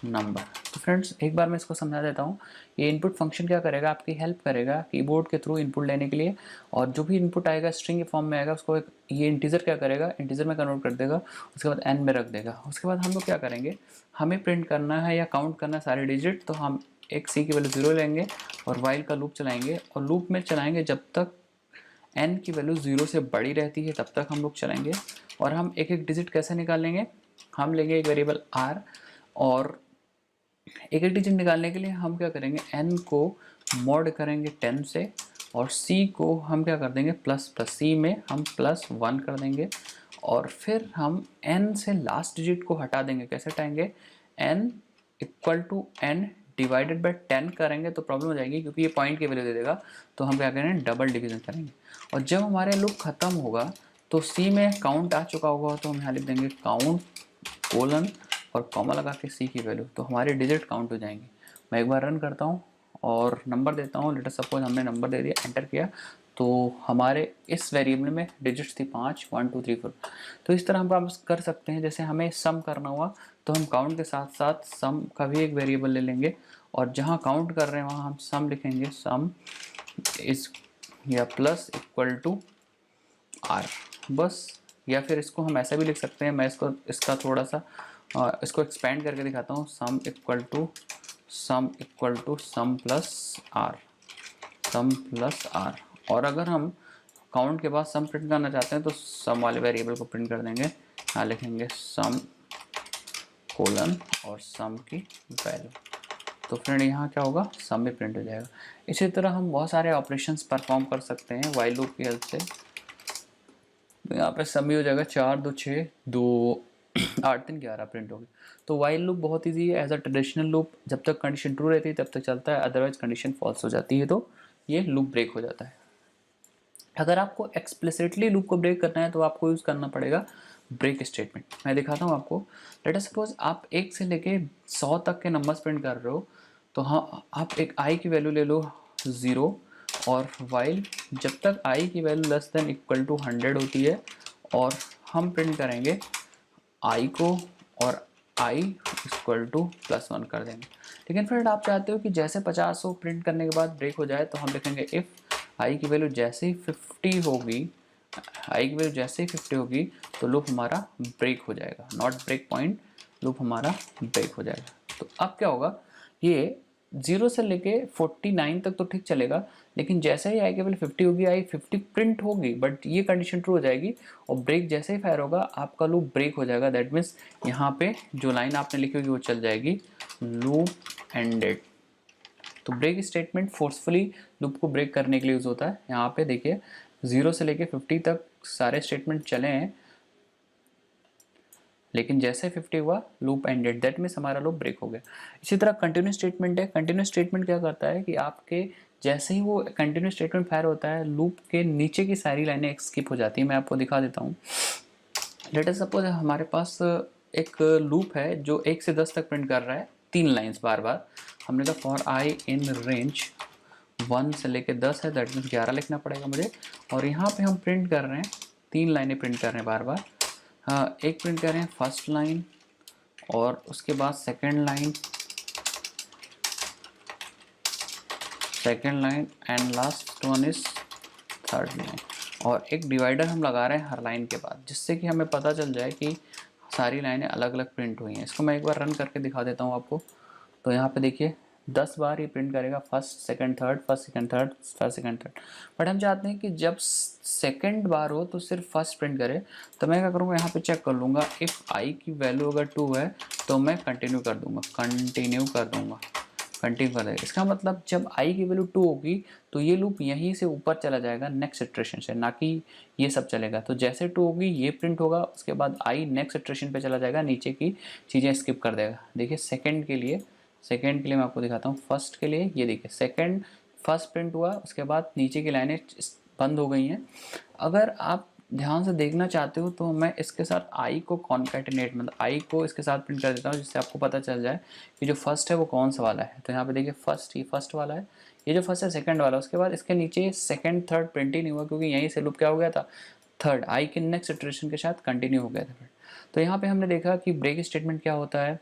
नंबर। तो फ्रेंड्स एक बार मैं इसको समझा देता हूँ। ये इनपुट फंक्शन क्या करेगा, आपकी हेल्प करेगा कीबोर्ड के थ्रू इनपुट लेने के लिए। और जो भी इनपुट आएगा स्ट्रिंग के फॉर्म में आएगा उसको एक ये इंटीजर क्या करेगा, इंटीजर में कन्वर्ट कर देगा, उसके बाद एन में रख देगा। उसके बाद हम लोग क्या करेंगे, हमें प्रिंट करना है या काउंट करना है सारे डिजिट। तो हम एक सी की वैल्यू 0 लेंगे और वाइल का लूप चलाएंगे और लूप में चलाएंगे जब तक n की वैल्यू 0 से बड़ी रहती है तब तक हम लोग चलाएंगे। और हम एक एक डिजिट कैसे निकालेंगे, हम लेंगे एक वेरिएबल r और एक एक डिजिट निकालने के लिए हम क्या करेंगे, n को मॉड करेंगे 10 से और c को हम क्या कर देंगे प्लस प्लस, c में हम प्लस 1 कर देंगे। और फिर हम n से लास्ट डिजिट को हटा देंगे। कैसे हटाएंगे, n equal to n divided by 10 करेंगे तो प्रॉब्लम हो जाएगी क्योंकि ये पॉइंट की वैल्यू दे देगा। तो हम क्या करेंगे, डबल डिवीजन करेंगे। और जब हमारे लूप खत्म होगा तो सी में काउंट आ चुका होगा तो हम यहाँ लिख देंगे काउंट कोलन और कॉमा लगा के सी की वैल्यू, तो हमारे डिजिट काउंट हो जाएंगे। मैं एक बार रन करता हूँ और नंबर देता हूँ। लेट सपोज हमने नंबर दे दिया, एंटर किया, तो हमारे इस वेरिएबल में डिजिट्स थी 5, 1 2 3 4। तो इस तरह हम काम कर सकते हैं। जैसे हमें सम करना हुआ तो हम काउंट के साथ साथ सम का भी एक वेरिएबल ले लेंगे और जहाँ काउंट कर रहे हैं वहाँ हम सम लिखेंगे, सम इज या प्लस इक्वल टू आर बस। या फिर इसको हम ऐसा भी लिख सकते हैं, मैं इसका थोड़ा सा इसको एक्सपेंड करके दिखाता हूँ, sum equal to sum plus r, sum plus r. और अगर हम काउंट के बाद सम प्रिंट करना चाहते हैं तो सम वाले वेरिएबल को प्रिंट कर देंगे। यहाँ लिखेंगे सम कोलन और सम की वैल्यू। तो फ्रेंड यहाँ क्या होगा, सम भी प्रिंट हो जाएगा। इसी तरह हम बहुत सारे ऑपरेशंस परफॉर्म कर सकते हैं वाइल लूप की हेल्प से। तो यहाँ पे सम भी हो जाएगा, 4 2 6 2 8 3 11 प्रिंट हो गया। तो वाइल लूप बहुत ईजी है एज अ ट्रेडिशनल लूप। जब तक कंडीशन ट्रू रहती है तब तक चलता है, अदरवाइज कंडीशन फॉल्स हो जाती है तो ये लूप ब्रेक हो जाता है। अगर आपको एक्सप्लिसिटली लूप को ब्रेक करना है तो आपको यूज़ करना पड़ेगा ब्रेक स्टेटमेंट। मैं दिखाता हूँ आपको। लेट अस सपोज आप 1 से लेके 100 तक के नंबर्स प्रिंट कर रहे हो। तो हाँ, आप एक i की वैल्यू ले लो 0 और वाइल जब तक i की value less than equal to 100 होती है और हम प्रिंट करेंगे i को और i इक्वल टू +1 कर देंगे। लेकिन फ्रेंड आप चाहते हो कि जैसे 50 को प्रिंट करने के बाद ब्रेक हो जाए, तो हम लिखेंगे इफ़ आई की वैल्यू जैसे ही 50 होगी, आई की वैल्यू जैसे ही 50 होगी तो लूप हमारा ब्रेक हो जाएगा, नॉट ब्रेक पॉइंट, लूप हमारा ब्रेक हो जाएगा। तो अब क्या होगा, ये 0 से लेके 49 तक तो ठीक चलेगा, लेकिन जैसे ही आई की वैल्यू 50 होगी, आई 50 प्रिंट होगी, बट ये कंडीशन ट्रू हो जाएगी और ब्रेक जैसे ही फायर होगा आपका लूप ब्रेक हो जाएगा। दैट मीन्स यहाँ पे जो लाइन आपने लिखी होगी वो चल जाएगी, लूप एंडेड। तो ब्रेक स्टेटमेंट फोर्सफुली लूप को ब्रेक करने के लिए यूज होता है। यहाँ पे देखिए 0 से लेके 50 तक सारे स्टेटमेंट चले हैं, लेकिन जैसे 50 हुआ लूप एंडेड, दैट मीन्स हमारा लूप ब्रेक हो गया। इसी तरह कंटिन्यूस स्टेटमेंट है। कंटिन्यूस स्टेटमेंट क्या करता है कि आपके जैसे ही वो कंटिन्यूस स्टेटमेंट फायर होता है, लूप के नीचे की सारी लाइनें स्किप हो जाती है। मैं आपको दिखा देता हूँ। लेट अस सपोज हमारे पास एक लूप है जो 1 से 10 तक प्रिंट कर रहा है 3 लाइन्स बार बार। हमने कहा फॉर आई इन रेंज 1 से लेके 10 है, दैट मीन्स 11 लिखना पड़ेगा मुझे। और यहाँ पे हम प्रिंट कर रहे हैं 3 लाइनें प्रिंट कर रहे हैं बार बार। हाँ, एक प्रिंट कर रहे हैं फर्स्ट लाइन और उसके बाद second line and last one is third line. और एक डिवाइडर हम लगा रहे हैं हर लाइन के बाद, जिससे कि हमें पता चल जाए कि सारी लाइनें अलग अलग प्रिंट हुई हैं। इसको मैं एक बार रन करके दिखा देता हूँ आपको। तो यहाँ पे देखिए 10 बार ये प्रिंट करेगा first second third, first second third, first second third. But हम चाहते हैं कि जब सेकंड बार हो तो सिर्फ फर्स्ट प्रिंट करे। तो मैं क्या करूँगा, यहाँ पे चेक कर लूँगा, इफ़ आई की वैल्यू अगर 2 है तो मैं कंटिन्यू कर देगा। इसका मतलब जब आई की वैल्यू 2 होगी तो ये लूप यहीं से ऊपर चला जाएगा नेक्स्ट इटरेशन से, ना कि ये सब चलेगा। तो जैसे 2 होगी ये प्रिंट होगा, उसके बाद आई नेक्स्ट इटरेशन पे चला जाएगा, नीचे की चीज़ें स्किप कर देगा। देखिए सेकंड के लिए मैं आपको दिखाता हूँ। फर्स्ट के लिए ये देखिए सेकंड फर्स्ट प्रिंट हुआ, उसके बाद नीचे की लाइनें बंद हो गई हैं। अगर आप ध्यान से देखना चाहते हो तो मैं इसके साथ आई को कॉन्कैटिनेट, मतलब आई को इसके साथ प्रिंट कर देता हूँ, जिससे आपको पता चल जाए कि जो फर्स्ट है वो कौन सा वाला है। तो यहाँ पे देखिए फर्स्ट, ये फर्स्ट वाला है, ये जो फर्स्ट है सेकंड वाला, उसके बाद इसके नीचे सेकंड थर्ड प्रिंट ही नहीं हुआ, क्योंकि यहीं से लूप क्या हो गया था, थर्ड आई के नेक्स्ट इटरेशन के साथ कंटिन्यू हो गया था। तो यहाँ पे हमने देखा कि ब्रेक स्टेटमेंट क्या होता है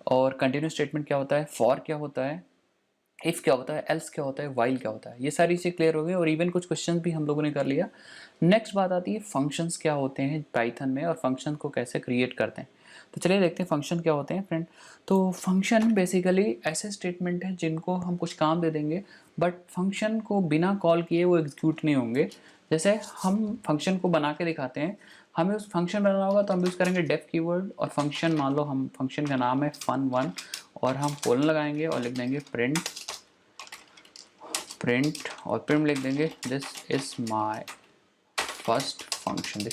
और कंटिन्यू स्टेटमेंट क्या होता है, फॉर क्या होता है, इफ़ क्या होता है, एल्स क्या होता है, वाइल क्या होता है। ये सारी चीज़ें क्लियर हो गई और इवन कुछ क्वेश्चन भी हम लोगों ने कर लिया। नेक्स्ट बात आती है फंक्शंस क्या होते हैं पाइथन में और फंक्शन को कैसे क्रिएट करते हैं। तो चलिए देखते हैं फंक्शन क्या होते हैं फ्रेंड। तो फंक्शन बेसिकली ऐसे स्टेटमेंट हैं जिनको हम कुछ काम दे देंगे, बट फंक्शन को बिना कॉल किए वो एग्जीक्यूट नहीं होंगे। जैसे हम फंक्शन को बना के दिखाते हैं, हमें उस फंक्शन बनाना होगा तो हम यूज़ करेंगे डेफ कीवर्ड और फंक्शन, मान लो हम फंक्शन का नाम है fun1 और हम कोलन लगाएंगे और लिख देंगे प्रिंट और प्रिंट लिख देंगे this is my first function.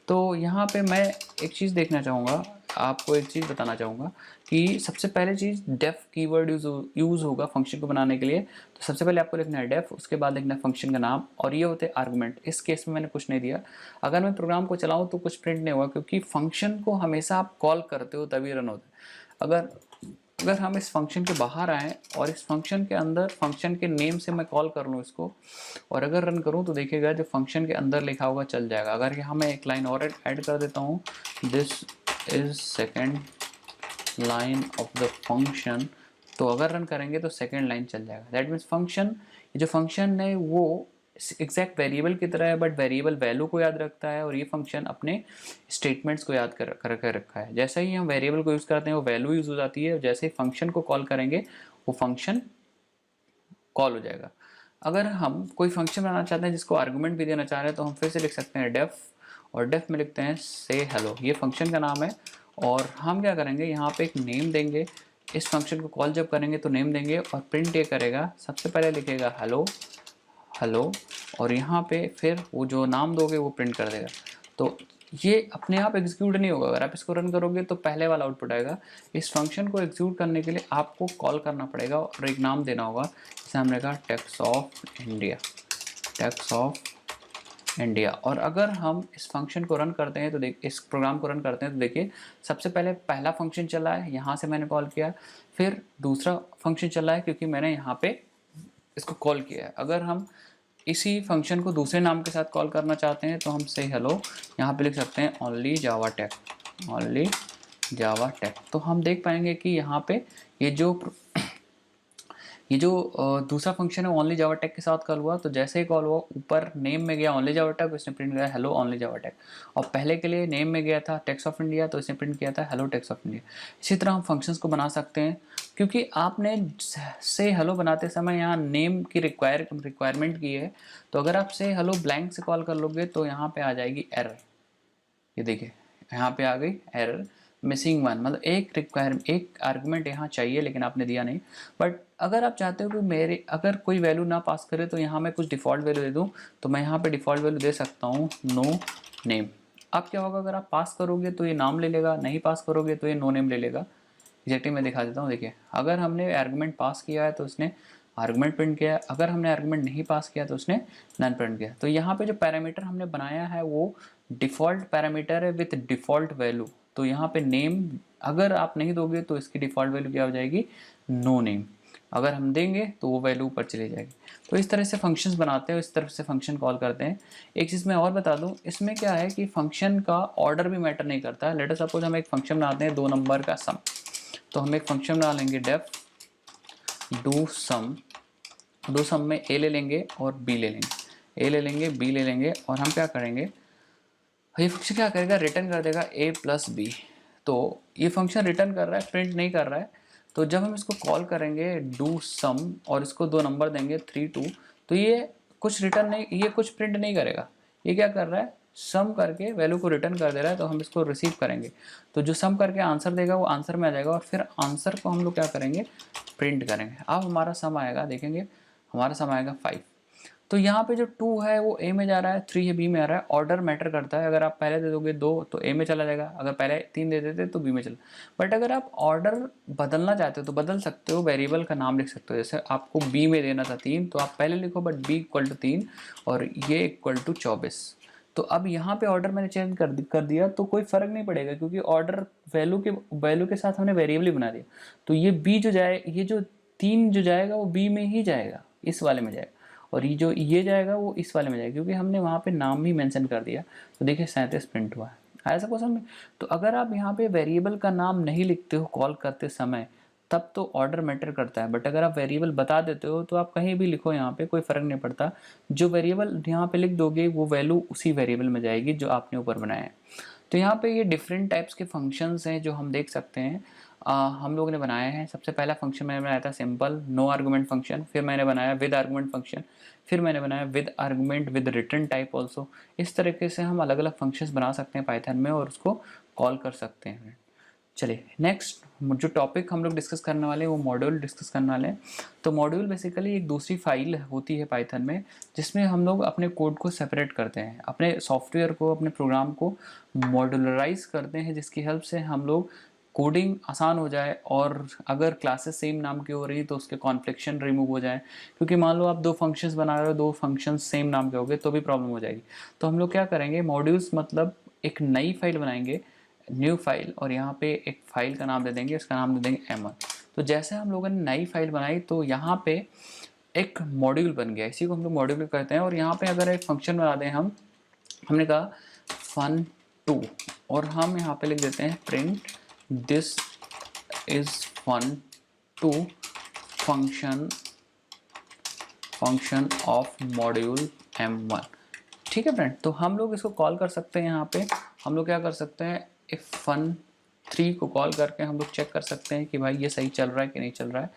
तो यहाँ पे मैं एक चीज़ देखना चाहूँगा, आपको एक चीज़ बताना चाहूँगा कि सबसे पहले चीज़ डेफ कीवर्ड यूज़ होगा फंक्शन को बनाने के लिए। तो सबसे पहले आपको लिखना है डेफ, उसके बाद लिखना है फंक्शन का नाम और ये होते हैं आर्गुमेंट। इस केस में मैंने कुछ नहीं दिया। अगर मैं प्रोग्राम को चलाऊँ तो कुछ प्रिंट नहीं होगा, क्योंकि फंक्शन को हमेशा आप कॉल करते हो तभी रन होता है। अगर हम इस फंक्शन के बाहर आएँ और इस फंक्शन के अंदर फंक्शन के नेम से मैं कॉल कर लूँ इसको और अगर रन करूँ तो देखिएगा जो फंक्शन के अंदर लिखा होगा चल जाएगा। अगर यहाँ मैं एक लाइन और ऐड कर देता हूँ, this is second line of the function, तो अगर रन करेंगे तो सेकेंड लाइन चल जाएगा। दैट मीन्स फंक्शन, जो फंक्शन है वो एग्जैक्ट वेरिएबल की तरह है, बट वेरिएबल वैल्यू को याद रखता है और ये फंक्शन अपने स्टेटमेंट्स को याद कर रखा है। जैसे ही हम वेरिएबल को यूज़ करते हैं वो वैल्यू यूज़ हो जाती है, और जैसे ही फंक्शन को कॉल करेंगे वो फंक्शन कॉल हो जाएगा। अगर हम कोई फंक्शन बनाना चाहते हैं जिसको आर्गुमेंट भी देना चाह रहे हैं तो हम फिर से लिख सकते हैं डेफ और डेफ में लिखते हैं से हेलो, ये फंक्शन का नाम है। और हम क्या करेंगे, यहाँ पे एक नेम देंगे, इस फंक्शन को कॉल जब करेंगे तो नेम देंगे और प्रिंट ये करेगा, सबसे पहले लिखेगा हेलो और यहाँ पे फिर वो जो नाम दोगे वो प्रिंट कर देगा। तो ये अपने आप एग्जीक्यूट नहीं होगा, अगर आप इसको रन करोगे तो पहले वाला आउटपुट आएगा। इस फंक्शन को एग्जीक्यूट करने के लिए आपको कॉल करना पड़ेगा और एक नाम देना होगा, जैसे हमने कहा टैक्स ऑफ इंडिया। और अगर हम इस फंक्शन को रन करते हैं तो इस प्रोग्राम को रन करते हैं तो देखिए सबसे पहले पहला फंक्शन चला है, यहाँ से मैंने कॉल किया, फिर दूसरा फंक्शन चला है क्योंकि मैंने यहाँ पे इसको कॉल किया है। अगर हम इसी फंक्शन को दूसरे नाम के साथ कॉल करना चाहते हैं तो हम से हेलो यहाँ पे लिख सकते हैं ओनली जावा टेक। तो हम देख पाएंगे कि यहाँ पे ये जो दूसरा फंक्शन है ओनली जावा टेक के साथ कॉल हुआ। तो जैसे ही कॉल हुआ ऊपर नेम में गया ओनली जावा टेक, इसने प्रिंट किया हेलो ओनली जावा टेक। और पहले के लिए नेम में गया था टेक्स्ट ऑफ इंडिया, तो इसने प्रिंट किया था हेलो टेक्स्ट ऑफ इंडिया। इसी तरह हम फंक्शंस को बना सकते हैं, क्योंकि आपने से हेलो बनाते समय यहाँ नेम की रिक्वायरमेंट की है। तो अगर आप से हेलो ब्लैंक से कॉल कर लोगे तो यहाँ पे आ जाएगी एरर। ये देखिए यहाँ पे आ गई एरर मिसिंग वन, मतलब एक आर्गुमेंट यहाँ चाहिए लेकिन आपने दिया नहीं। बट अगर आप चाहते हो कि मेरे अगर कोई वैल्यू ना पास करे तो यहाँ मैं कुछ डिफ़ॉल्ट वैल्यू दे दूँ, तो मैं यहाँ पे डिफ़ॉल्ट वैल्यू दे सकता हूँ नो नेम। अब क्या होगा, अगर आप पास करोगे तो ये नाम ले लेगा, नहीं पास करोगे तो ये नो नेम ले लेगा। एग्जैक्टली मैं दिखा देता हूँ। देखिए अगर हमने आर्गुमेंट पास किया है तो उसने आर्गुमेंट प्रिंट किया, अगर हमने आर्गुमेंट नहीं पास किया तो उसने नन प्रिंट किया। तो यहाँ पे जो पैरामीटर हमने बनाया है वो डिफ़ॉल्ट पैरामीटर है विथ डिफ़ॉल्ट वैल्यू। तो यहाँ पे नेम अगर आप नहीं दोगे तो इसकी डिफ़ॉल्ट वैल्यू क्या हो जाएगी, नो नेम। अगर हम देंगे तो वो वैल्यू ऊपर चली जाएगी। तो इस तरह से फंक्शंस बनाते हैं, इस तरह से फंक्शन कॉल करते हैं। एक चीज़ मैं और बता दूं, इसमें क्या है कि फंक्शन का ऑर्डर भी मैटर नहीं करता है। लेट अस सपोज हम एक फंक्शन बनाते हैं 2 नंबर का सम। तो हम एक फंक्शन बना लेंगे डेफ डू सम में ए ले लेंगे और बी ले लेंगे, ए ले लेंगे बी ले लेंगे, और हम क्या करेंगे, ये फंक्शन क्या करेगा, रिटर्न कर देगा a प्लस बी। तो ये फंक्शन रिटर्न कर रहा है, प्रिंट नहीं कर रहा है। तो जब हम इसको कॉल करेंगे डू सम और इसको 2 नंबर देंगे 3 2, तो ये कुछ रिटर्न नहीं, ये कुछ प्रिंट नहीं करेगा। ये क्या कर रहा है, सम करके वैल्यू को रिटर्न कर दे रहा है। तो हम इसको रिसीव करेंगे, तो जो सम करके आंसर देगा वो आंसर में आ जाएगा, और फिर आंसर को हम लोग क्या करेंगे, प्रिंट करेंगे। अब हमारा सम आएगा, देखेंगे हमारा सम आएगा 5। तो यहाँ पे जो 2 है वो ए में जा रहा है, 3 है बी में आ रहा है। ऑर्डर मैटर करता है, अगर आप पहले दे दोगे 2 तो ए में चला जाएगा, अगर पहले 3 दे देते तो बी में चला। बट अगर आप ऑर्डर बदलना चाहते हो तो बदल सकते हो, वेरिएबल का नाम लिख सकते हो। जैसे आपको बी में देना था 3 तो आप पहले लिखो बट बी इक्वल टू 3 और ये इक्वल टू 24। तो अब यहाँ पे ऑर्डर मैंने चेंज कर दिया तो कोई फर्क नहीं पड़ेगा, क्योंकि ऑर्डर वैल्यू के साथ हमने वेरिएबल ही बना दिया। तो ये बी जो जाए, ये जो 3 जो जाएगा वो बी में ही जाएगा, इस वाले में जाएगा, और ये जो ये जाएगा वो इस वाले में जाएगा, क्योंकि हमने वहाँ पे नाम भी मेंशन कर दिया। तो देखिए 37 प्रिंट हुआ है। आया सब क्वेश्चन में। तो अगर आप यहाँ पे वेरिएबल का नाम नहीं लिखते हो कॉल करते समय तब तो ऑर्डर मैटर करता है, बट अगर आप वेरिएबल बता देते हो तो आप कहीं भी लिखो, यहाँ पे कोई फ़र्क नहीं पड़ता। जो वेरिएबल यहाँ पे लिख दोगे वो वैल्यू उसी वेरिएबल में जाएगी जो आपने ऊपर बनाया है। तो यहाँ पे ये डिफरेंट टाइप्स के फंक्शंस हैं जो हम देख सकते हैं हम लोगों ने बनाए हैं। सबसे पहला फंक्शन मैंने बनाया था सिंपल नो आर्गुमेंट फंक्शन, फिर मैंने बनाया विद आर्गुमेंट फंक्शन, फिर मैंने बनाया with argument with return type also. इस तरीके से हम अलग अलग फंक्शंस बना सकते हैं पाइथन में और उसको कॉल कर सकते हैं। चलिए नेक्स्ट जो टॉपिक हम लोग डिस्कस करने वाले हैं वो मॉड्यूल डिस्कस करने वाले हैं। तो मॉड्यूल बेसिकली एक दूसरी फाइल होती है पाइथन में, जिसमें हम लोग अपने कोड को सेपरेट करते हैं, अपने सॉफ्टवेयर को, अपने प्रोग्राम को मॉड्यूलराइज करते हैं, जिसकी हेल्प से हम लोग कोडिंग आसान हो जाए, और अगर क्लासेस सेम नाम की हो रही तो उसके कॉन्फ्लिक्शन रिमूव हो जाए। क्योंकि मान लो आप 2 फंक्शंस बना रहे हो, 2 फंक्शंस सेम नाम के हो गए तो भी प्रॉब्लम हो जाएगी। तो हम लोग क्या करेंगे, मॉड्यूल्स मतलब एक नई फाइल बनाएंगे, न्यू फाइल, और यहाँ पे एक फाइल का नाम दे देंगे, इसका नाम दे देंगे m1। तो जैसे हम लोगों ने नई फाइल बनाई तो यहाँ पे एक मॉड्यूल बन गया, इसी को हम लोग मॉड्यूल कहते हैं। और यहाँ पे अगर एक फंक्शन बना दें हमने कहा fun2, और हम यहाँ पे लिख देते हैं print this is fun2 function of module m1। ठीक है फ्रेंड, तो हम लोग इसको कॉल कर सकते हैं। यहाँ पे हम लोग क्या कर सकते हैं, इफ fun3 को कॉल करके हम लोग चेक कर सकते हैं कि भाई ये सही चल रहा है कि नहीं चल रहा है।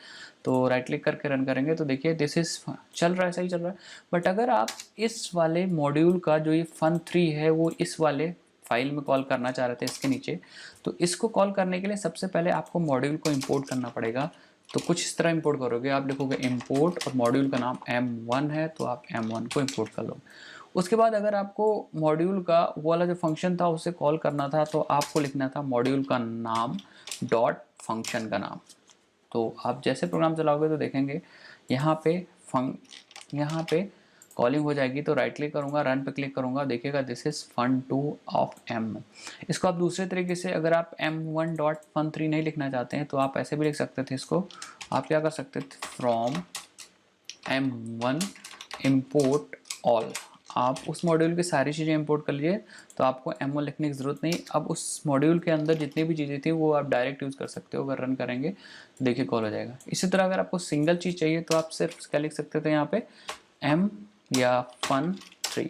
तो राइट क्लिक करके रन करेंगे तो देखिए दिस इज चल रहा है, सही चल रहा है। बट अगर आप इस वाले मॉड्यूल का जो ये fun3 है वो इस वाले फाइल में कॉल करना चाह रहे थे इसके नीचे, तो इसको कॉल करने के लिए सबसे पहले आपको मॉड्यूल को इंपोर्ट करना पड़ेगा। तो कुछ इस तरह इंपोर्ट करोगे, आप लिखोगे इंपोर्ट और मॉड्यूल का नाम m1 है तो आप m1 को इंपोर्ट कर लो। उसके बाद अगर आपको मॉड्यूल का वो वाला जो फंक्शन था उसे कॉल करना था तो आपको लिखना था मॉड्यूल का नाम डॉट फंक्शन का नाम। तो आप जैसे प्रोग्राम चलाओगे तो देखेंगे यहाँ पे कॉलिंग हो जाएगी। तो राइट क्लिक करूँगा, रन पे क्लिक करूँगा, देखिएगा this is fun2 of m। इसको आप दूसरे तरीके से, अगर आप m1 डॉट fun3 नहीं लिखना चाहते हैं तो आप ऐसे भी लिख सकते थे इसको। आप क्या कर सकते थे, फ्रॉम m1 import all, आप उस मॉड्यूल की सारी चीज़ें इंपोर्ट कर लीजिए, तो आपको एमओ लिखने की ज़रूरत नहीं। अब उस मॉड्यूल के अंदर जितनी भी चीज़ें थी वो आप डायरेक्ट यूज़ कर सकते हो। अगर रन करेंगे देखिए कॉल हो जाएगा। इसी तरह अगर आपको सिंगल चीज़ चाहिए तो आप सिर्फ क्या लिख सकते थे यहाँ पे एम या fun3,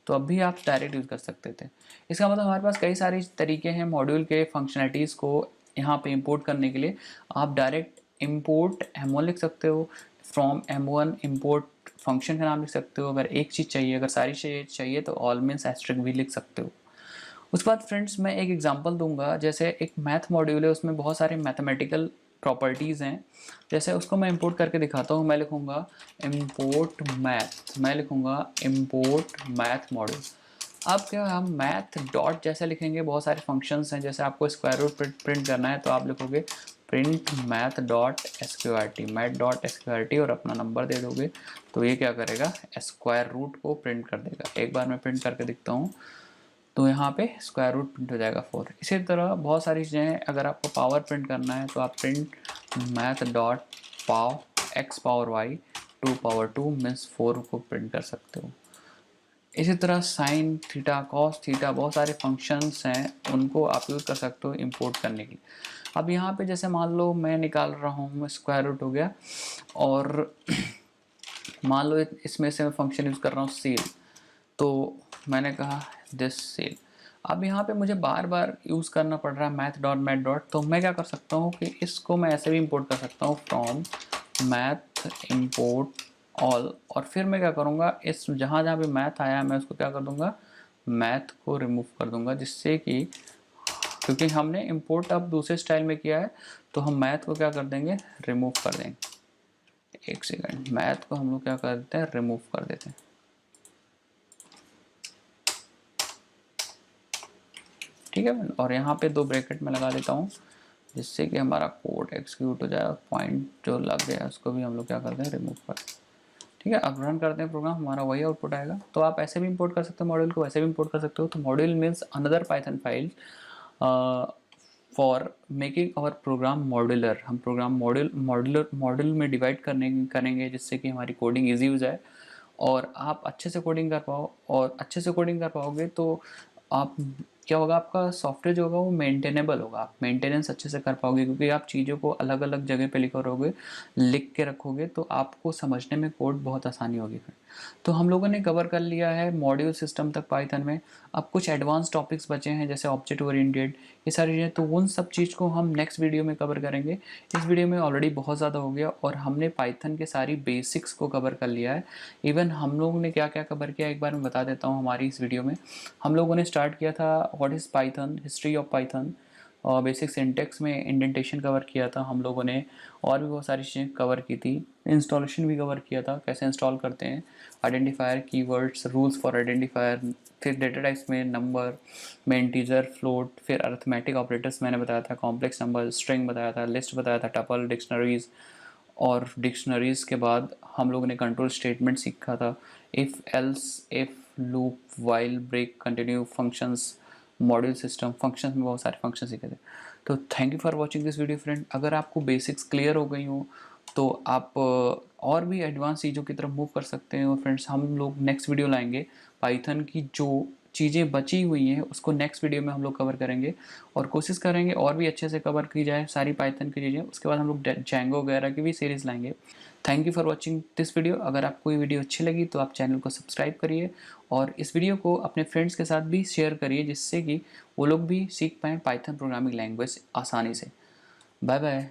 तो अब भी आप डायरेक्ट यूज़ कर सकते थे। इसका मतलब हमारे पास कई सारे तरीके हैं मॉड्यूल के फंक्शनैलिटीज़ को यहाँ पे इंपोर्ट करने के लिए। आप डायरेक्ट इंपोर्ट m1 लिख सकते हो, फ्रॉम m1 इंपोर्ट फंक्शन का नाम लिख सकते हो। अगर एक चीज़ चाहिए, अगर सारी चीज़ें चाहिए तो ऑल मीन्स एस्ट्रिक भी लिख सकते हो। उसके बाद फ्रेंड्स मैं एक एग्जांपल दूंगा। जैसे एक मैथ मॉड्यूल है, उसमें बहुत सारे मैथमेटिकल प्रॉपर्टीज़ हैं। जैसे उसको मैं इंपोर्ट करके दिखाता हूँ। मैं लिखूँगा इंपोर्ट मैथ, मैं लिखूँगा इंपोर्ट मैथ मॉड्यूल। अब क्या हम मैथ डॉट जैसे लिखेंगे, बहुत सारे फंक्शंस हैं। जैसे आपको स्क्वायर रूट प्रिंट करना है तो आप लिखोगे print math dot SQRT, math dot SQRT और अपना नंबर दे दोगे, तो ये क्या करेगा, स्क्वायर रूट को प्रिंट कर देगा। एक बार मैं प्रिंट करके दिखता हूँ, तो यहाँ पे स्क्वायर रूट प्रिंट हो जाएगा 4। इसी तरह बहुत सारी चीज़ें हैं। अगर आपको पावर प्रिंट करना है तो आप print math dot pow x power y 2 power 2 means 4 को प्रिंट कर सकते हो। इसी तरह साइन थीटा कॉस थीटा, बहुत सारे फंक्शंस हैं, उनको आप यूज़ कर सकते हो इंपोर्ट करने के लिए। अब यहाँ पे जैसे मान लो मैं निकाल रहा हूँ, स्क्वायर रूट हो गया, और मान लो इसमें से मैं फंक्शन यूज़ कर रहा हूँ सील, तो मैंने कहा दिस सेल। अब यहाँ पे मुझे बार बार यूज़ करना पड़ रहा है मैथ डॉट, तो मैं क्या कर सकता हूँ कि इसको मैं ऐसे भी इंपोर्ट कर सकता हूँ, फ्रॉम मैथ इंपोर्ट ऑल, और फिर मैं क्या करूँगा, इस जहाँ जहाँ भी मैथ आया मैं उसको क्या कर दूँगा, मैथ को रिमूव कर दूँगा, जिससे कि क्योंकि हमने इंपोर्ट अब दूसरे स्टाइल में किया है, तो हम मैथ को क्या कर देंगे, रिमूव कर देंगे। एक सेकंड, मैथ को हम लोग क्या कर देते हैं, रिमूव कर देते हैं। ठीक है, और यहाँ पे 2 ब्रैकेट में लगा देता हूँ, जिससे कि हमारा कोड एग्जीक्यूट हो जाए और पॉइंट जो लग गया उसको भी हम लोग क्या करते हैं, रिमूव कर। ठीक है, अब रन करते हैं प्रोग्राम, हमारा वही आउटपुट आएगा। तो आप ऐसे भी इंपोर्ट कर सकते हो मॉड्यूल को, वैसे भी इंपोर्ट कर सकते हो। तो module means another Python file for making our program modular. हम प्रोग्राम मॉड्यूल में डिवाइड करेंगे, जिससे कि हमारी कोडिंग ईजी हो जाए और आप अच्छे से कोडिंग कर पाओ। और अच्छे से कोडिंग कर पाओगे तो आप क्या होगा, आपका सॉफ्टवेयर जो होगा वो मेंटेनेबल होगा, आप मेंटेनेंस अच्छे से कर पाओगे, क्योंकि आप चीज़ों को अलग अलग जगह पे लिख के रखोगे, तो आपको समझने में कोड बहुत आसानी होगी। फिर तो हम लोगों ने कवर कर लिया है मॉड्यूल सिस्टम तक पाइथन में। अब कुछ एडवांस टॉपिक्स बचे हैं, जैसे ऑब्जेक्ट ओरिएंटेड, ये सारी चीज़ें, तो उन सब चीज़ को हम नेक्स्ट वीडियो में कवर करेंगे। इस वीडियो में ऑलरेडी बहुत ज़्यादा हो गया और हमने पाइथन के सारी बेसिक्स को कवर कर लिया है। इवन हम लोगों ने क्या क्या कवर किया एक बार मैं बता देता हूँ। हमारी इस वीडियो में हम लोगों ने स्टार्ट किया था what is Python, history of Python, और बेसिक सिंटेक्स में इंडेंटेशन कवर किया था हम लोगों ने, और भी बहुत सारी चीज़ें कवर की थी। इंस्टॉलेशन भी कवर किया था, कैसे इंस्टॉल करते हैं, identifier, keywords, rules for identifier, फिर डेटा टाइप्स में नंबर में इंटीजर, फ्लोट, फिर अरिथमेटिक ऑपरेटर्स मैंने बताया था, कॉम्प्लेक्स नंबर, स्ट्रिंग बताया था, लिस्ट बताया था, टपल, डिक्शनरीज, और डिक्शनरीज़ के बाद हम लोगों ने कंट्रोल स्टेटमेंट सीखा था, if else, if, loop, while, break, continue, functions, module system, functions में बहुत सारे फंक्शन सीखे थे। तो thank you for watching this video friend. अगर आपको बेसिक्स क्लियर हो गई हो तो आप और भी एडवांस चीज़ों की तरफ मूव कर सकते हैं। और फ्रेंड्स हम लोग नेक्स्ट वीडियो लाएंगे, पाइथन की जो चीज़ें बची हुई हैं उसको नेक्स्ट वीडियो में हम लोग कवर करेंगे, और कोशिश करेंगे और भी अच्छे से कवर की जाए सारी पाइथन की चीज़ें। उसके बाद हम लोग जैंगो वगैरह की भी सीरीज़ लाएंगे। Thank you for watching this video. अगर आपको ये वीडियो अच्छी लगी तो आप चैनल को सब्सक्राइब करिए और इस वीडियो को अपने फ्रेंड्स के साथ भी शेयर करिए, जिससे कि वो लोग भी सीख पाएँ पाइथन प्रोग्रामिंग लैंग्वेज आसानी से। Bye bye.